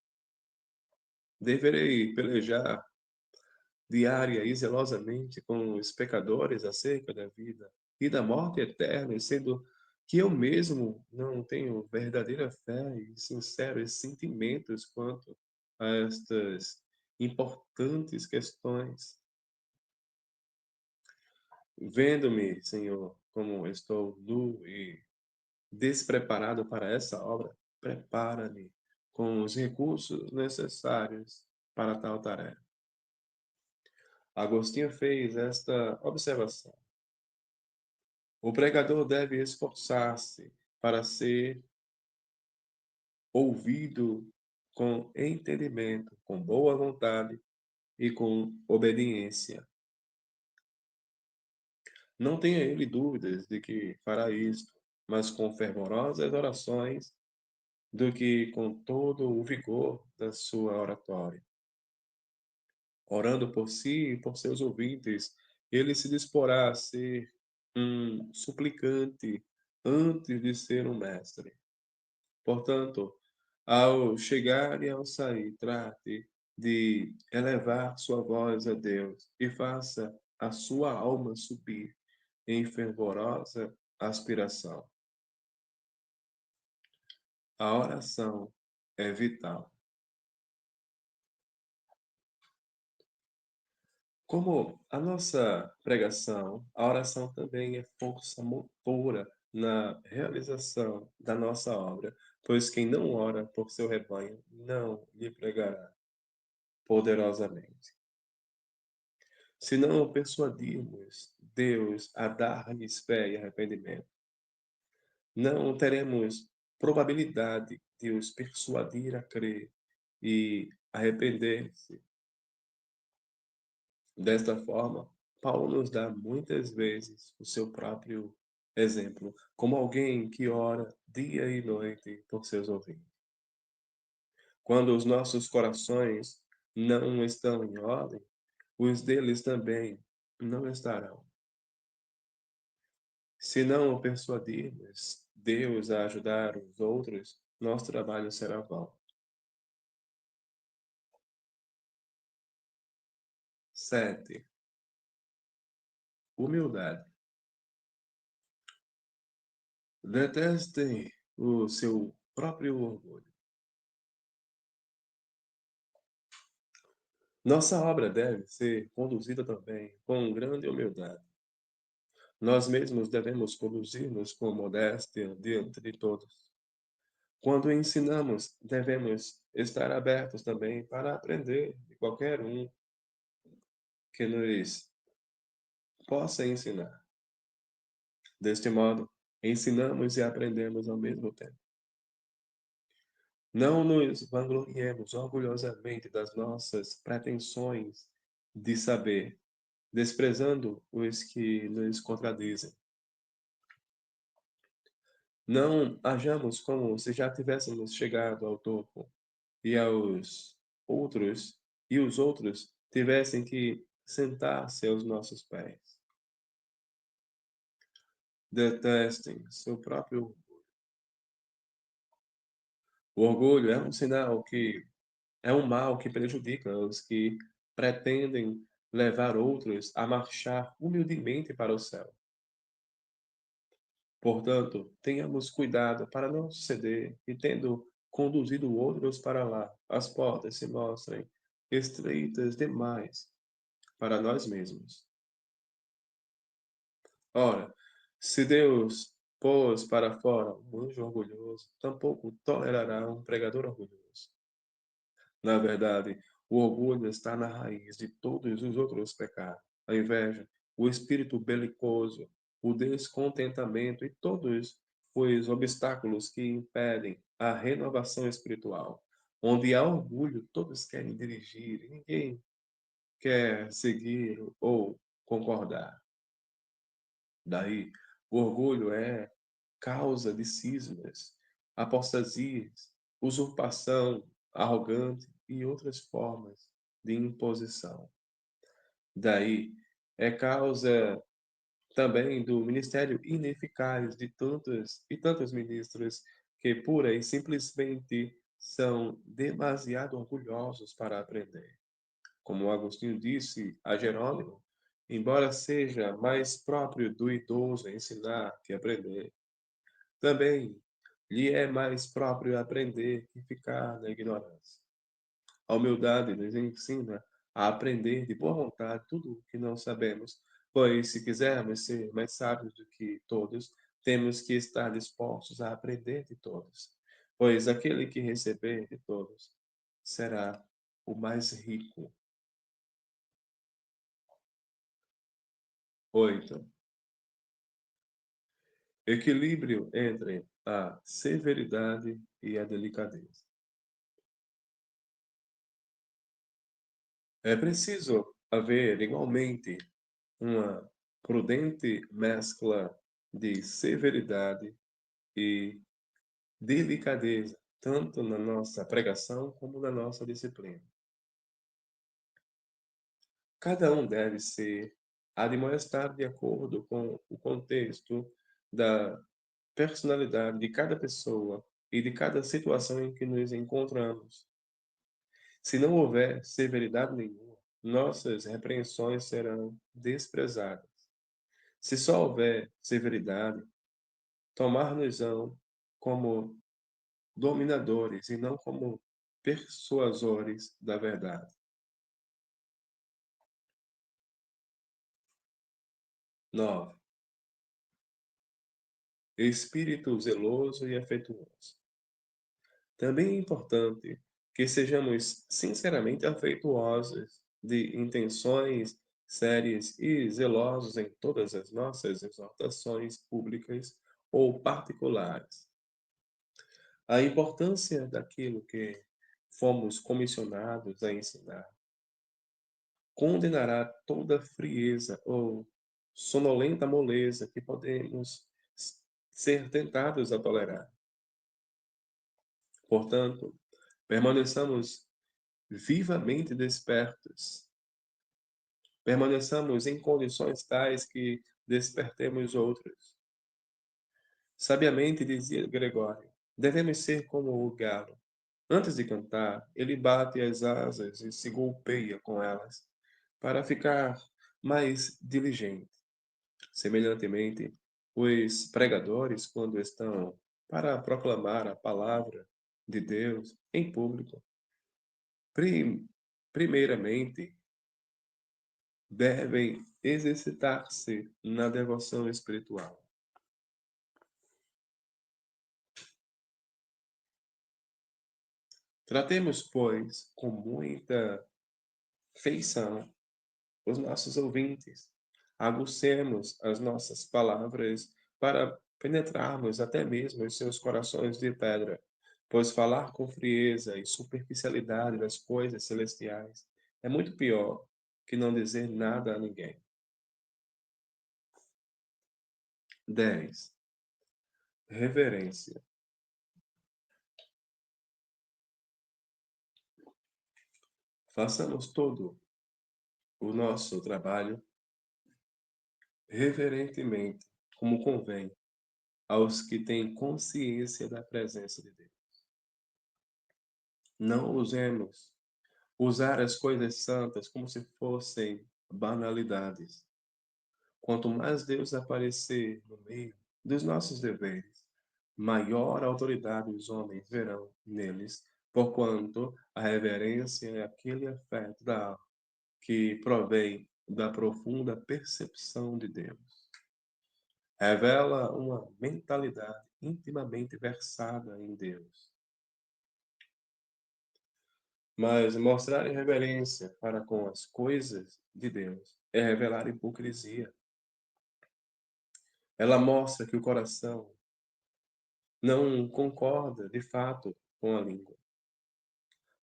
Deverei pelejar diária e zelosamente com os pecadores acerca da vida e da morte eterna, sendo que eu mesmo não tenho verdadeira fé e sinceros sentimentos quanto a estas importantes questões. Vendo-me, Senhor, como estou nu e despreparado para essa obra, prepara-me com os recursos necessários para tal tarefa. Agostinho fez esta observação: o pregador deve esforçar-se para ser ouvido com entendimento, com boa vontade e com obediência. Não tenha ele dúvidas de que fará isto, mas com fervorosas orações, do que com todo o vigor da sua oratória. Orando por si e por seus ouvintes, ele se disporá a ser um suplicante antes de ser um mestre. Portanto, ao chegar e ao sair, trate de elevar sua voz a Deus e faça a sua alma subir em fervorosa aspiração. A oração é vital. Como a nossa pregação, a oração também é força motora na realização da nossa obra, pois quem não ora por seu rebanho não lhe pregará poderosamente. Se não persuadirmos Deus a dar-lhes fé e arrependimento, não teremos probabilidade de os persuadir a crer e arrepender-se. Desta forma, Paulo nos dá muitas vezes o seu próprio exemplo, como alguém que ora dia e noite por seus ouvintes. Quando os nossos corações não estão em ordem, os deles também não estarão. Se não o persuadirmos Deus a ajudar os outros, nosso trabalho será vão. 7. Humildade. Detestem o seu próprio orgulho. Nossa obra deve ser conduzida também com grande humildade. Nós mesmos devemos conduzir-nos com modéstia diante de todos. Quando ensinamos, devemos estar abertos também para aprender de qualquer um que nos possa ensinar. Deste modo, ensinamos e aprendemos ao mesmo tempo. Não nos vangloriemos orgulhosamente das nossas pretensões de saber, desprezando os que nos contradizem. Não hajamos como se já tivéssemos chegado ao topo e os outros tivessem que sentar-se aos nossos pés. Detestem seu próprio. O orgulho é um sinal que é um mal que prejudica os que pretendem levar outros a marchar humildemente para o céu. Portanto, tenhamos cuidado para não ceder e, tendo conduzido outros para lá, as portas se mostrem estreitas demais para nós mesmos. Ora, se Deus pôs para fora um anjo orgulhoso, tampouco tolerará um pregador orgulhoso. Na verdade, o orgulho está na raiz de todos os outros pecados: a inveja, o espírito belicoso, o descontentamento e todos os obstáculos que impedem a renovação espiritual. Onde há orgulho, todos querem dirigir, e ninguém quer seguir ou concordar. Daí, o orgulho é causa de cismas, apostasias, usurpação, arrogante e outras formas de imposição. Daí é causa também do ministério ineficaz de tantos e tantos ministros que pura e simplesmente são demasiado orgulhosos para aprender. Como Agostinho disse a Jerônimo, embora seja mais próprio do idoso ensinar que aprender, também lhe é mais próprio aprender que ficar na ignorância. A humildade nos ensina a aprender de boa vontade tudo o que não sabemos, pois se quisermos ser mais sábios do que todos, temos que estar dispostos a aprender de todos, pois aquele que receber de todos será o mais rico. 8. Equilíbrio entre a severidade e a delicadeza. É preciso haver, igualmente, uma prudente mescla de severidade e delicadeza, tanto na nossa pregação como na nossa disciplina. Cada um deve ser admoestado de acordo com o contexto da personalidade de cada pessoa e de cada situação em que nos encontramos. Se não houver severidade nenhuma, nossas repreensões serão desprezadas. Se só houver severidade, tomar-nos-ão como dominadores e não como persuasores da verdade. 9. Espírito zeloso e afetuoso. Também é importante que sejamos sinceramente afetuosos, de intenções sérias e zelosos em todas as nossas exortações públicas ou particulares. A importância daquilo que fomos comissionados a ensinar condenará toda frieza ou sonolenta moleza que podemos ser tentados a tolerar. Portanto, permaneçamos vivamente despertos. Permaneçamos em condições tais que despertemos outros. Sabiamente dizia Gregório, devemos ser como o galo. Antes de cantar, ele bate as asas e se golpeia com elas, para ficar mais diligente. Semelhantemente, os pregadores, quando estão para proclamar a palavra de Deus em público, prim- primeiramente devem exercitar-se na devoção espiritual. Tratemos, pois, com muita feição os nossos ouvintes. Agucemos as nossas palavras para penetrarmos até mesmo os seus corações de pedra, pois falar com frieza e superficialidade das coisas celestiais é muito pior que não dizer nada a ninguém. 10. Reverência. Façamos todo o nosso trabalho reverentemente, como convém aos que têm consciência da presença de Deus. Não usar as coisas santas como se fossem banalidades. Quanto mais Deus aparecer no meio dos nossos deveres, maior autoridade os homens verão neles, porquanto a reverência é aquele afeto da alma que provém da profunda percepção de Deus. Revela uma mentalidade intimamente versada em Deus. Mas mostrar irreverência para com as coisas de Deus é revelar hipocrisia. Ela mostra que o coração não concorda, de fato, com a língua.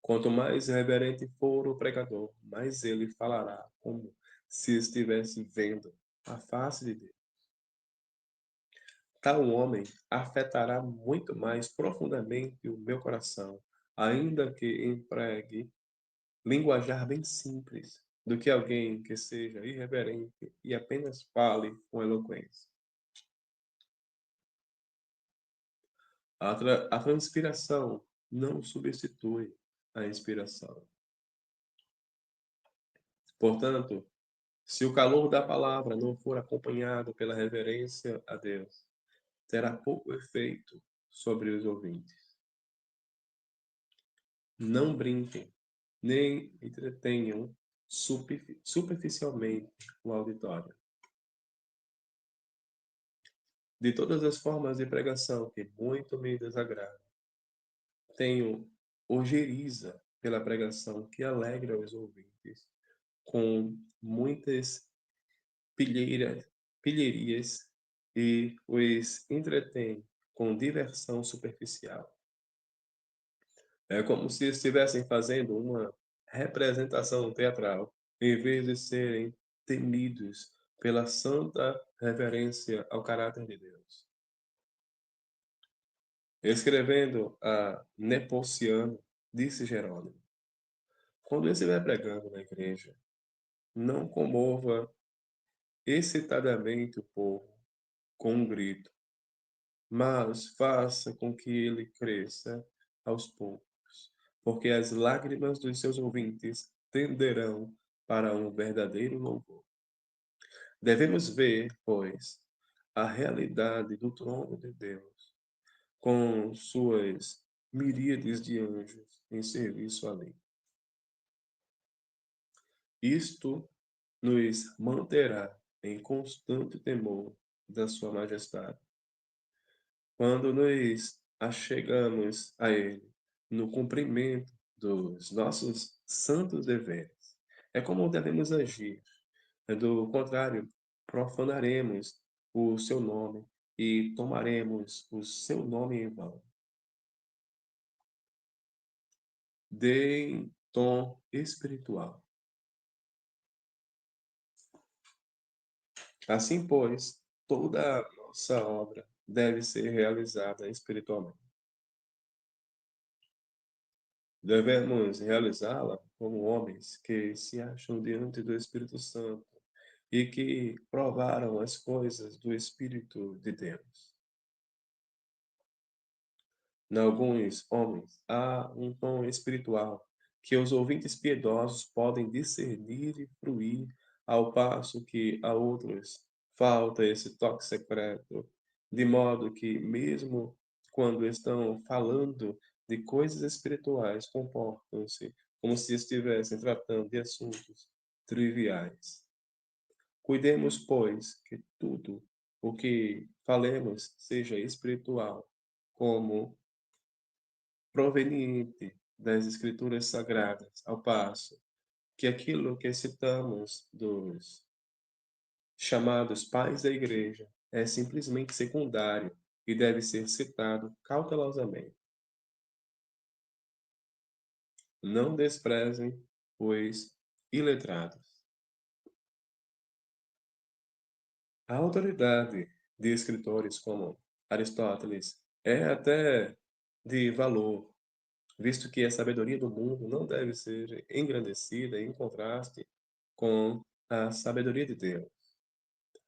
Quanto mais reverente for o pregador, mais ele falará como se estivesse vendo a face de Deus. Tal homem afetará muito mais profundamente o meu coração, ainda que empregue linguajar bem simples, do que alguém que seja irreverente e apenas fale com eloquência. A transpiração não substitui a inspiração. Portanto, se o calor da palavra não for acompanhado pela reverência a Deus, terá pouco efeito sobre os ouvintes. Não brinquem, nem entretenham superficialmente o auditório. De todas as formas de pregação que muito me desagradam, tenho ojeriza pela pregação que alegra os ouvintes, com muitas pilheiras, pilherias e os entretém com diversão superficial. É como se estivessem fazendo uma representação teatral, em vez de serem temidos pela santa reverência ao caráter de Deus. Escrevendo a Nepociano, disse Jerônimo: quando ele estiver pregando na igreja, não comova excitadamente o povo com um grito, mas faça com que ele cresça aos poucos, porque as lágrimas dos seus ouvintes tenderão para um verdadeiro louvor. Devemos ver, pois, a realidade do trono de Deus, com suas miríades de anjos em serviço ali. Isto nos manterá em constante temor da sua majestade. Quando nos achegamos a Ele no cumprimento dos nossos santos deveres, é como devemos agir. Do contrário, profanaremos o seu nome e tomaremos o seu nome em vão. Deem tom espiritual. Assim, pois, toda a nossa obra deve ser realizada espiritualmente. Devemos realizá-la como homens que se acham diante do Espírito Santo e que provaram as coisas do Espírito de Deus. Em alguns homens há um tom espiritual que os ouvintes piedosos podem discernir e fruir, ao passo que a outros falta esse toque secreto, de modo que, mesmo quando estão falando de coisas espirituais, comportam-se como se estivessem tratando de assuntos triviais. Cuidemos, pois, que tudo o que falemos seja espiritual, como proveniente das Escrituras Sagradas, ao passo que aquilo que citamos dos chamados pais da Igreja é simplesmente secundário e deve ser citado cautelosamente. Não desprezem os iletrados. A autoridade de escritores como Aristóteles é até de valor, visto que a sabedoria do mundo não deve ser engrandecida em contraste com a sabedoria de Deus.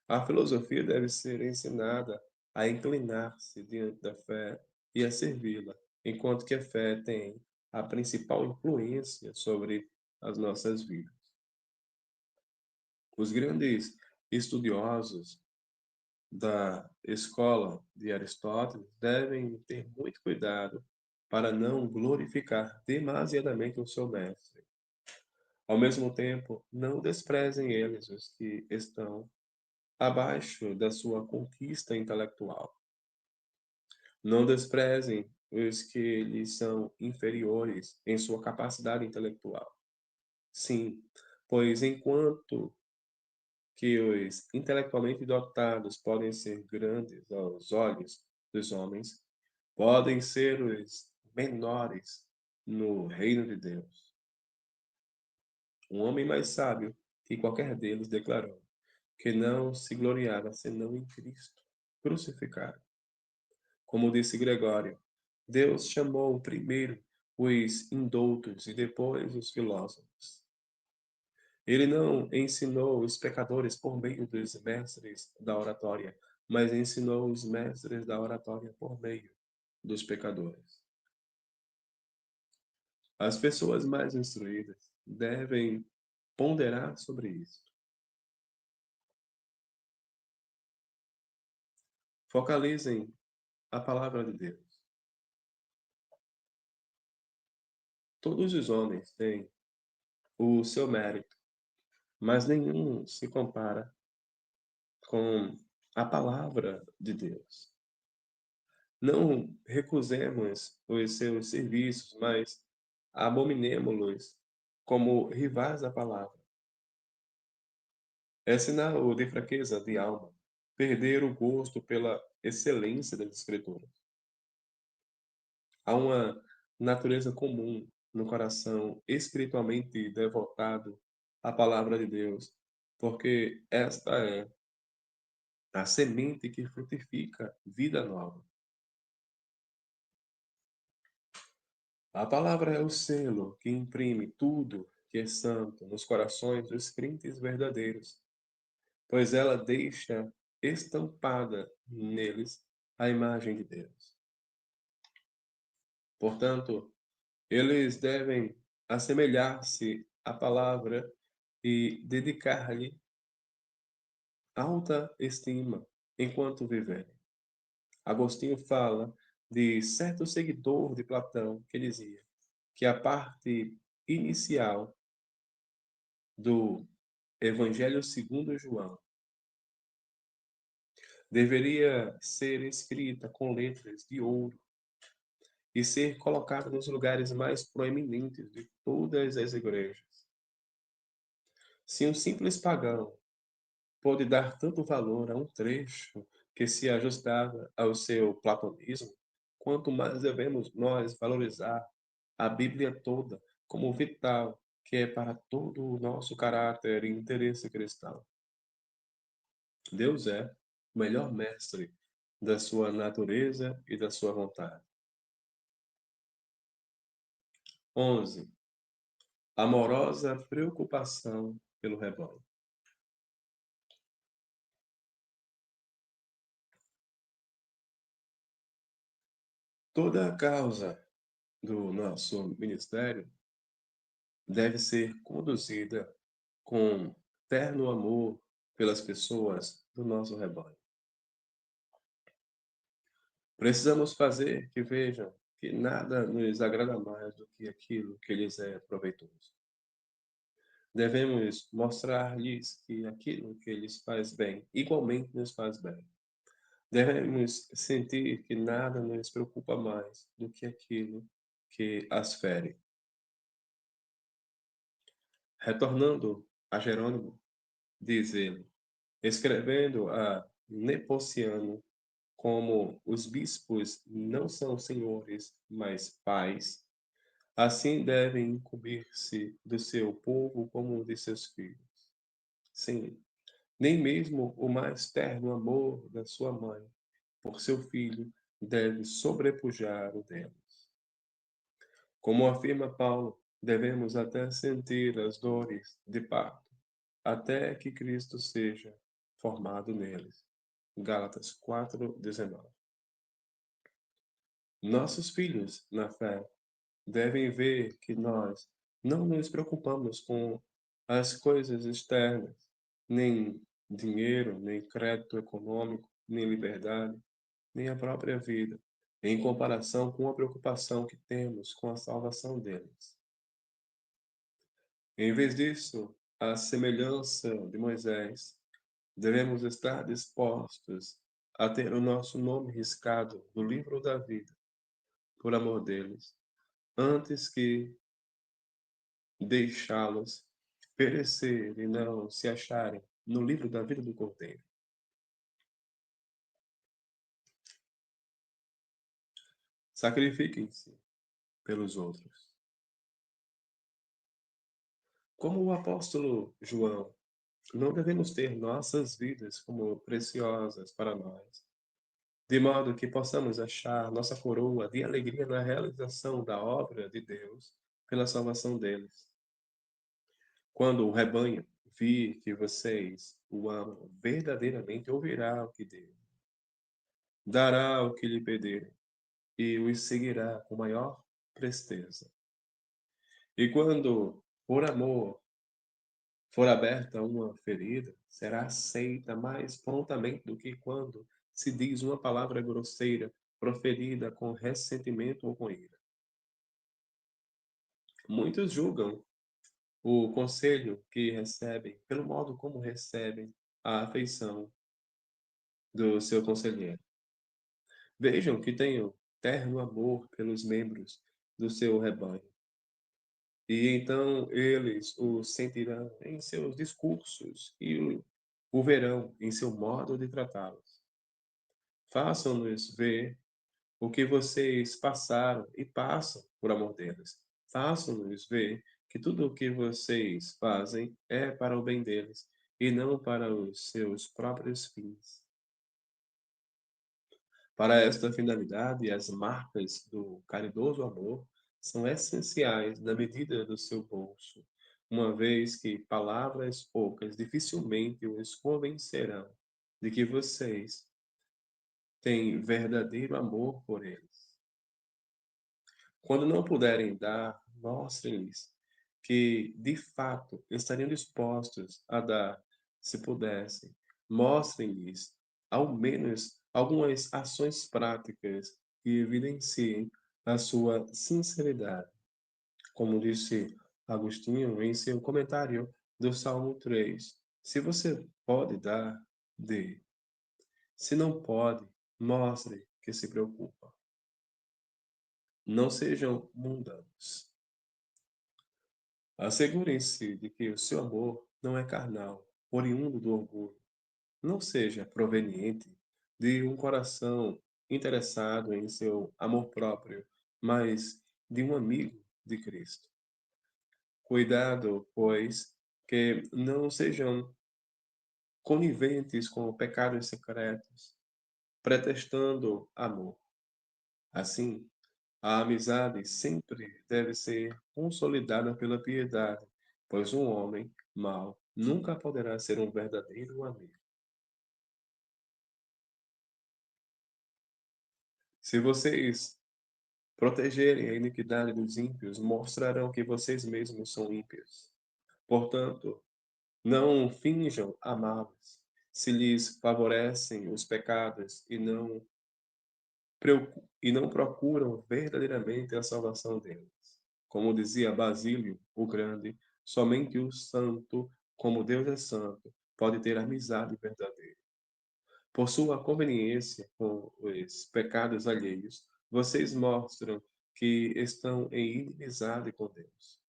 A filosofia deve ser ensinada a inclinar-se diante da fé e a servi-la, enquanto que a fé tem a principal influência sobre as nossas vidas. Os grandes estudiosos da escola de Aristóteles devem ter muito cuidado para não glorificar demasiadamente o seu mestre. Ao mesmo tempo, não desprezem eles os que estão abaixo da sua conquista intelectual. Não desprezem os que lhes são inferiores em sua capacidade intelectual. Sim, pois enquanto que os intelectualmente dotados podem ser grandes aos olhos dos homens, podem ser os menores no reino de Deus. Um homem mais sábio que qualquer deles declarou que não se gloriava senão em Cristo crucificado. Como disse Gregório, Deus chamou primeiro os indoutos e depois os filósofos. Ele não ensinou os pecadores por meio dos mestres da oratória, mas ensinou os mestres da oratória por meio dos pecadores. As pessoas mais instruídas devem ponderar sobre isso. Focalizem a palavra de Deus. Todos os homens têm o seu mérito, mas nenhum se compara com a palavra de Deus. Não recusemos os seus serviços, mas abominemo-los como rivais da palavra. É sinal de fraqueza de alma perder o gosto pela excelência das Escrituras. Há uma natureza comum no coração espiritualmente devotado à palavra de Deus, porque esta é a semente que frutifica vida nova. A palavra é o selo que imprime tudo que é santo nos corações dos crentes verdadeiros, pois ela deixa estampada neles a imagem de Deus. Portanto, eles devem assemelhar-se à palavra e dedicar-lhe alta estima enquanto viverem. Agostinho fala de certo seguidor de Platão que dizia que a parte inicial do Evangelho segundo João deveria ser escrita com letras de ouro e ser colocada nos lugares mais proeminentes de todas as igrejas. Se um simples pagão pôde dar tanto valor a um trecho que se ajustava ao seu platonismo, quanto mais devemos nós valorizar a Bíblia toda como vital, que é para todo o nosso caráter e interesse cristão. Deus é o melhor mestre da sua natureza e da sua vontade. 11. Amorosa preocupação pelo rebanho. Toda a causa do nosso ministério deve ser conduzida com terno amor pelas pessoas do nosso rebanho. Precisamos fazer que vejam que nada nos agrada mais do que aquilo que lhes é proveitoso. Devemos mostrar-lhes que aquilo que lhes faz bem, igualmente nos faz bem. Devemos sentir que nada nos preocupa mais do que aquilo que as fere. Retornando a Jerônimo, diz ele, escrevendo a Nepociano, como os bispos não são senhores, mas pais, assim devem incumbir-se do seu povo como de seus filhos. Sim, nem mesmo o mais terno amor da sua mãe por seu filho deve sobrepujar o deles. Como afirma Paulo, devemos até sentir as dores de parto, até que Cristo seja formado neles. Gálatas 4:19. Nossos filhos na fé devem ver que nós não nos preocupamos com as coisas externas, nem dinheiro, nem crédito econômico, nem liberdade, nem a própria vida, em comparação com a preocupação que temos com a salvação deles. Em vez disso, à semelhança de Moisés, devemos estar dispostos a ter o nosso nome riscado no livro da vida, por amor deles, antes que deixá-los perecer e não se acharem no livro da vida do Cordeiro. Sacrifiquem-se pelos outros. Como o apóstolo João, não devemos ter nossas vidas como preciosas para nós, de modo que possamos achar nossa coroa de alegria na realização da obra de Deus pela salvação deles. Quando o rebanho vir que vocês o amam verdadeiramente, ouvirá o que dele, dará o que lhe pedirem e os seguirá com maior presteza. E quando, por amor, for aberta uma ferida, será aceita mais prontamente do que quando se diz uma palavra grosseira, proferida com ressentimento ou com ira. Muitos julgam o conselho que recebem pelo modo como recebem a afeição do seu conselheiro. Vejam que tenho terno amor pelos membros do seu rebanho. E então eles o sentirão em seus discursos e o verão em seu modo de tratá-los. Façam-nos ver o que vocês passaram e passam por amor deles. Façam-nos ver que tudo o que vocês fazem é para o bem deles e não para os seus próprios fins. Para esta finalidade, as marcas do caridoso amor são essenciais na medida do seu bolso, uma vez que palavras poucas dificilmente os convencerão de que vocês têm verdadeiro amor por eles. Quando não puderem dar, mostrem-lhes que, de fato, estariam dispostos a dar, se pudessem. Mostrem-lhes, ao menos, algumas ações práticas que evidenciem a sua sinceridade. Como disse Agostinho em seu comentário do Salmo 3. Se você pode dar, dê. Se não pode, mostre que se preocupa. Não sejam mundanos. Assegurem-se de que o seu amor não é carnal, oriundo do orgulho. Não seja proveniente de um coração interessado em seu amor próprio, mas de um amigo de Cristo. Cuidado, pois, que não sejam coniventes com pecados secretos, pretextando amor. Assim, a amizade sempre deve ser consolidada pela piedade, pois um homem mau nunca poderá ser um verdadeiro amigo. Se vocês protegerem a iniquidade dos ímpios, mostrarão que vocês mesmos são ímpios. Portanto, não finjam amá-los. Se lhes favorecem os pecados e não procuram verdadeiramente a salvação deles. Como dizia Basílio, o Grande, somente o santo, como Deus é santo, pode ter amizade verdadeira. Por sua conveniência com os pecados alheios, vocês mostram que estão em inimizade com Deus.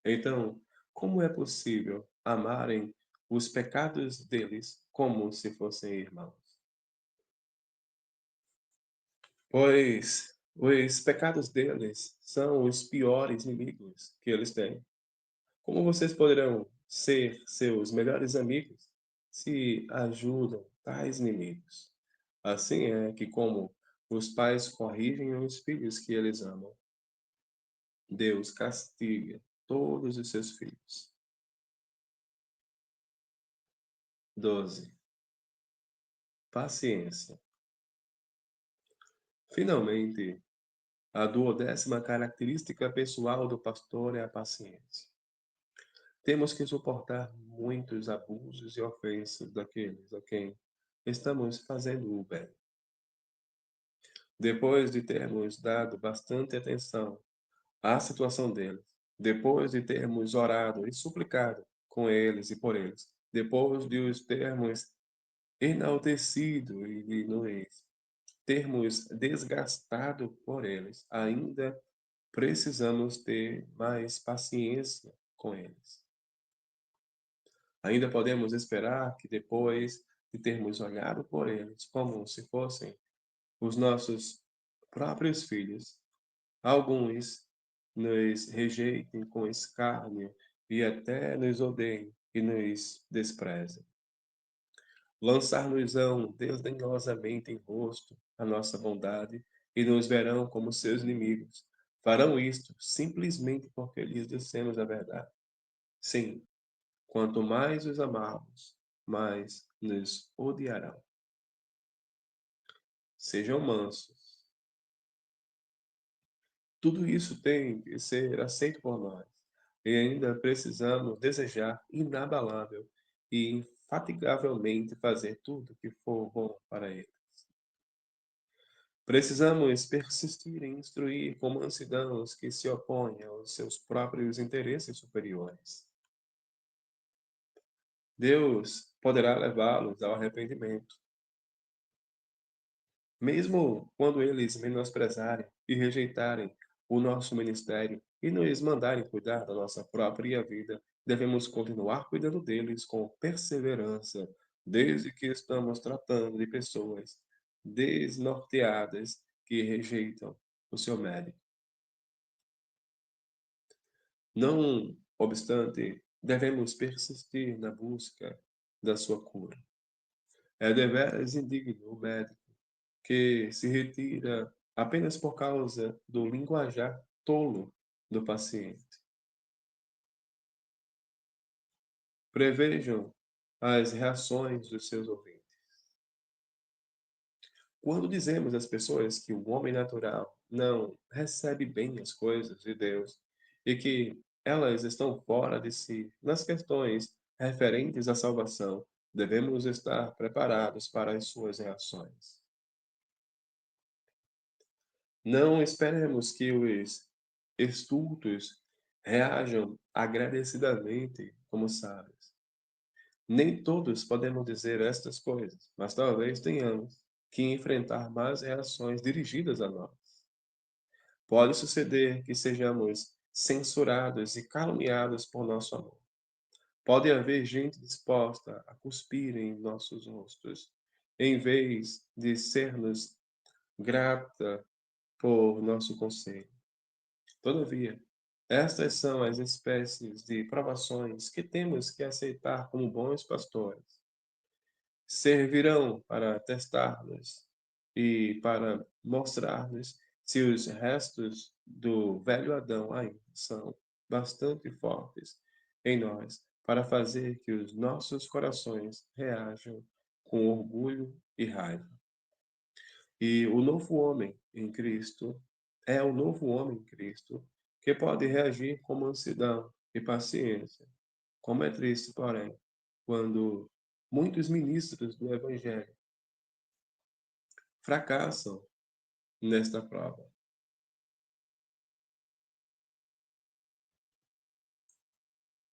Então, como é possível amarem os pecados deles como se fossem irmãos? Pois os pecados deles são os piores inimigos que eles têm. Como vocês poderão ser seus melhores amigos se ajudam tais inimigos? Assim é que, como os pais corrigem os filhos que eles amam, Deus castiga todos os seus filhos. 12. Paciência. Finalmente, a duodécima característica pessoal do pastor é a paciência. Temos que suportar muitos abusos e ofensas daqueles a quem estamos fazendo o bem. Depois de termos dado bastante atenção à situação deles, depois de termos orado e suplicado com eles e por eles, depois de os termos enaltecido e de nos termos desgastado por eles, ainda precisamos ter mais paciência com eles. Ainda podemos esperar que depois de termos olhado por eles como se fossem os nossos próprios filhos, alguns nos rejeitem com escárnio e até nos odeiem e nos desprezem. Lançar-nos-ão desdenhosamente em rosto a nossa bondade e nos verão como seus inimigos. Farão isto simplesmente porque lhes dissemos a verdade. Sim, quanto mais os amarmos, mais nos odiarão. Sejam mansos. Tudo isso tem que ser aceito por nós. E ainda precisamos desejar inabalável e infatigavelmente fazer tudo que for bom para ele. Precisamos persistir em instruir com mansidão os que se opõem aos seus próprios interesses superiores. Deus poderá levá-los ao arrependimento, mesmo quando eles menosprezarem e rejeitarem o nosso ministério e nos mandarem cuidar da nossa própria vida. Devemos continuar cuidando deles com perseverança, desde que estamos tratando de pessoas desnorteadas que rejeitam o seu mérito. Não obstante, devemos persistir na busca da sua cura. É deveras indigno o médico que se retira apenas por causa do linguajar tolo do paciente. Prevejam as reações dos seus ouvintes. Quando dizemos às pessoas que o homem natural não recebe bem as coisas de Deus e que elas estão fora de si nas questões referentes à salvação, devemos estar preparados para as suas reações. Não esperemos que os estultos reajam agradecidamente como sábios. Nem todos podemos dizer estas coisas, mas talvez tenhamos que enfrentar mais reações dirigidas a nós. Pode suceder que sejamos censurados e caluniados por nosso amor. Pode haver gente disposta a cuspir em nossos rostos, em vez de ser-nos grata por nosso conselho. Todavia, estas são as espécies de provações que temos que aceitar como bons pastores. Servirão para testar-nos e para mostrar-nos se os restos do velho Adão ainda são bastante fortes em nós para fazer que os nossos corações reajam com orgulho e raiva. E o novo homem em Cristo é o novo homem em Cristo que pode reagir com mansidão e paciência. Como é triste, porém, quando muitos ministros do Evangelho fracassam nesta prova.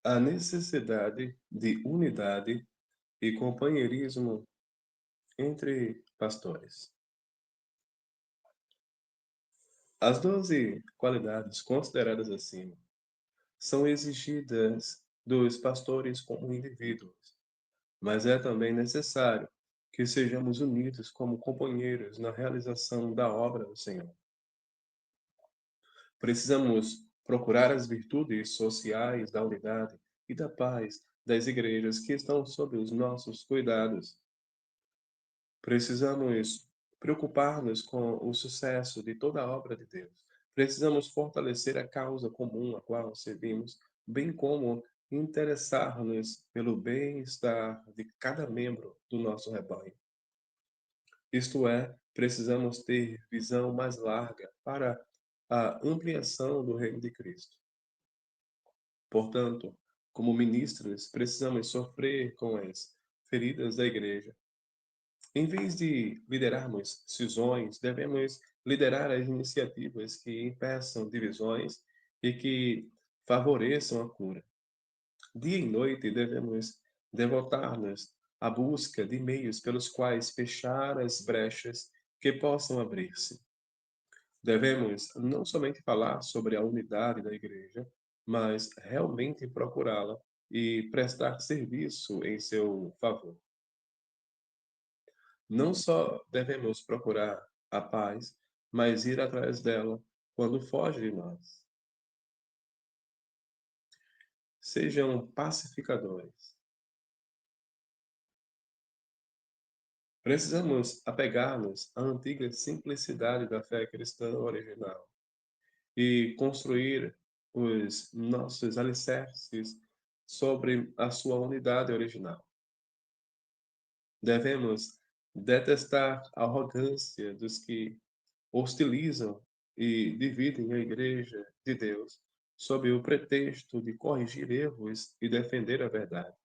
A necessidade de unidade e companheirismo entre pastores. As 12 qualidades consideradas acima são exigidas dos pastores como indivíduos, mas é também necessário que sejamos unidos como companheiros na realização da obra do Senhor. Precisamos procurar as virtudes sociais da unidade e da paz das igrejas que estão sob os nossos cuidados. Precisamos preocupar-nos com o sucesso de toda a obra de Deus. Precisamos fortalecer a causa comum a qual servimos, bem como interessar-nos pelo bem-estar de cada membro do nosso rebanho. Isto é, precisamos ter visão mais larga para a ampliação do reino de Cristo. Portanto, como ministros, precisamos sofrer com as feridas da igreja. Em vez de liderarmos cisões, devemos liderar as iniciativas que impeçam divisões e que favoreçam a cura. Dia e noite devemos devotar-nos à busca de meios pelos quais fechar as brechas que possam abrir-se. Devemos não somente falar sobre a unidade da igreja, mas realmente procurá-la e prestar serviço em seu favor. Não só devemos procurar a paz, mas ir atrás dela quando foge de nós. Sejam pacificadores. Precisamos apegar-nos à antiga simplicidade da fé cristã original. e construir os nossos alicerces sobre a sua unidade original. Devemos detestar a arrogância dos que hostilizam e dividem a Igreja de Deus sob o pretexto de corrigir erros e defender a verdade.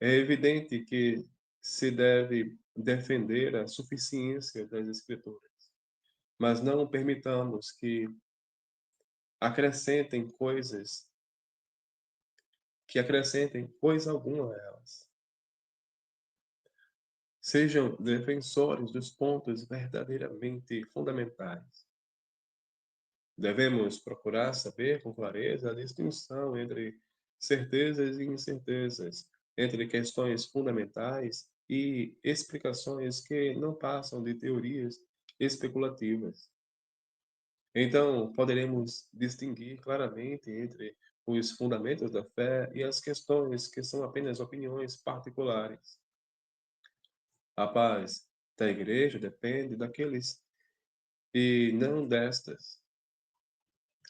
É evidente que se deve defender a suficiência das Escrituras, mas não permitamos que acrescentem coisas, que acrescentem coisa alguma a elas. Sejam defensores dos pontos verdadeiramente fundamentais. Devemos procurar saber com clareza a distinção entre certezas e incertezas, entre questões fundamentais e explicações que não passam de teorias especulativas. Então, poderemos distinguir claramente entre os fundamentos da fé e as questões que são apenas opiniões particulares. A paz da igreja depende daqueles e não destas.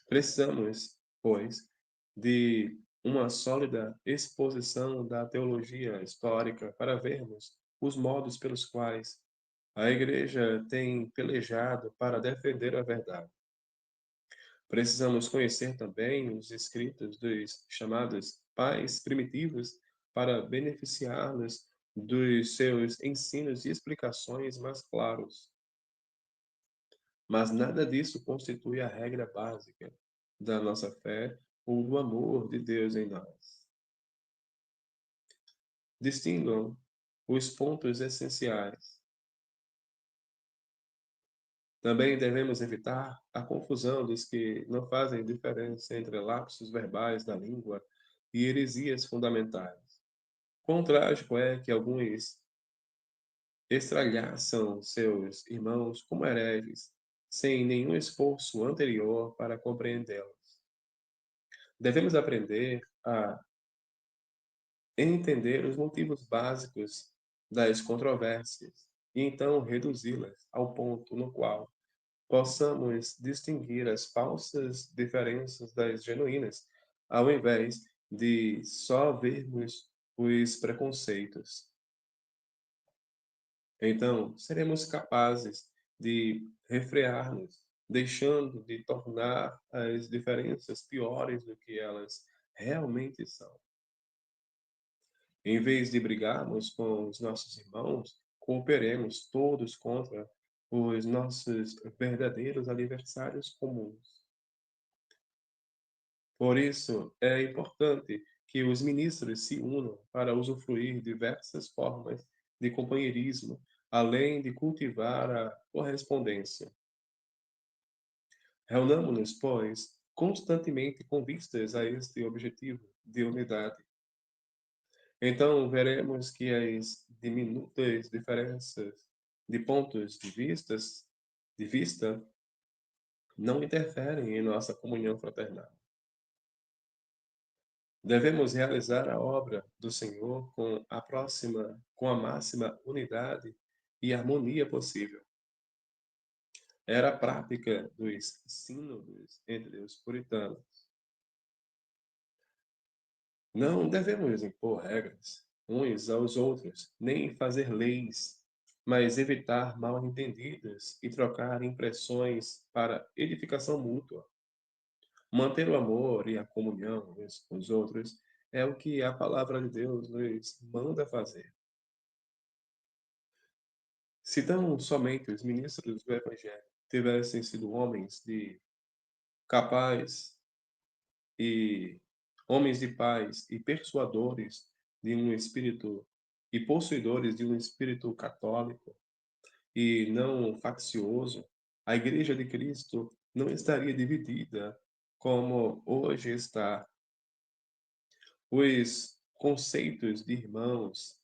Precisamos, pois, de uma sólida exposição da teologia histórica para vermos os modos pelos quais a igreja tem pelejado para defender a verdade. Precisamos conhecer também os escritos dos chamados pais primitivos para beneficiar-nos dos seus ensinos e explicações mais claros. Mas nada disso constitui a regra básica da nossa fé ou do amor de Deus em nós. Distingam os pontos essenciais. Também devemos evitar a confusão dos que não fazem diferença entre lapsos verbais da língua e heresias fundamentais. Quão trágico é que alguns estralhaçam seus irmãos como hereges, sem nenhum esforço anterior para compreendê-los. Devemos aprender a entender os motivos básicos das controvérsias e então reduzi-las ao ponto no qual possamos distinguir as falsas diferenças das genuínas, ao invés de só vermos os preconceitos. Então, seremos capazes de refrear-nos, deixando de tornar as diferenças piores do que elas realmente são. Em vez de brigarmos com os nossos irmãos, cooperemos todos contra os nossos verdadeiros adversários comuns. Por isso, é importante que os ministros se unam para usufruir diversas formas de companheirismo, além de cultivar a correspondência. Reunamos-nos, pois, constantemente com vistas a este objetivo de unidade. Então, veremos que as diminutas diferenças de pontos de vista não interferem em nossa comunhão fraternal. Devemos realizar a obra do Senhor com a máxima unidade e harmonia possível. Era a prática dos sínodos entre os puritanos. Não devemos impor regras uns aos outros, nem fazer leis, mas evitar mal-entendidos e trocar impressões para edificação mútua. Manter o amor e a comunhão uns com os outros é o que a palavra de Deus nos manda fazer. Se tão somente os ministros do Evangelho tivessem sido homens de capaz e homens de paz e persuadores de um espírito e possuidores de um espírito católico e não faccioso, a Igreja de Cristo não estaria dividida como hoje está. Os conceitos de irmãos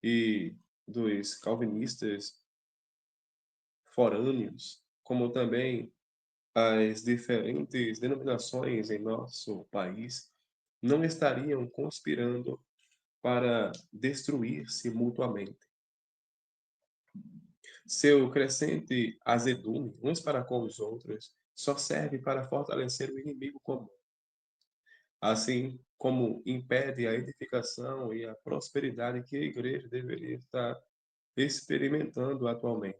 e dos calvinistas forâneos, como também as diferentes denominações em nosso país, não estariam conspirando para destruir-se mutuamente. Seu crescente azedume, uns para com os outros, só serve para fortalecer o inimigo comum, assim como impede a edificação e a prosperidade que a igreja deveria estar experimentando atualmente.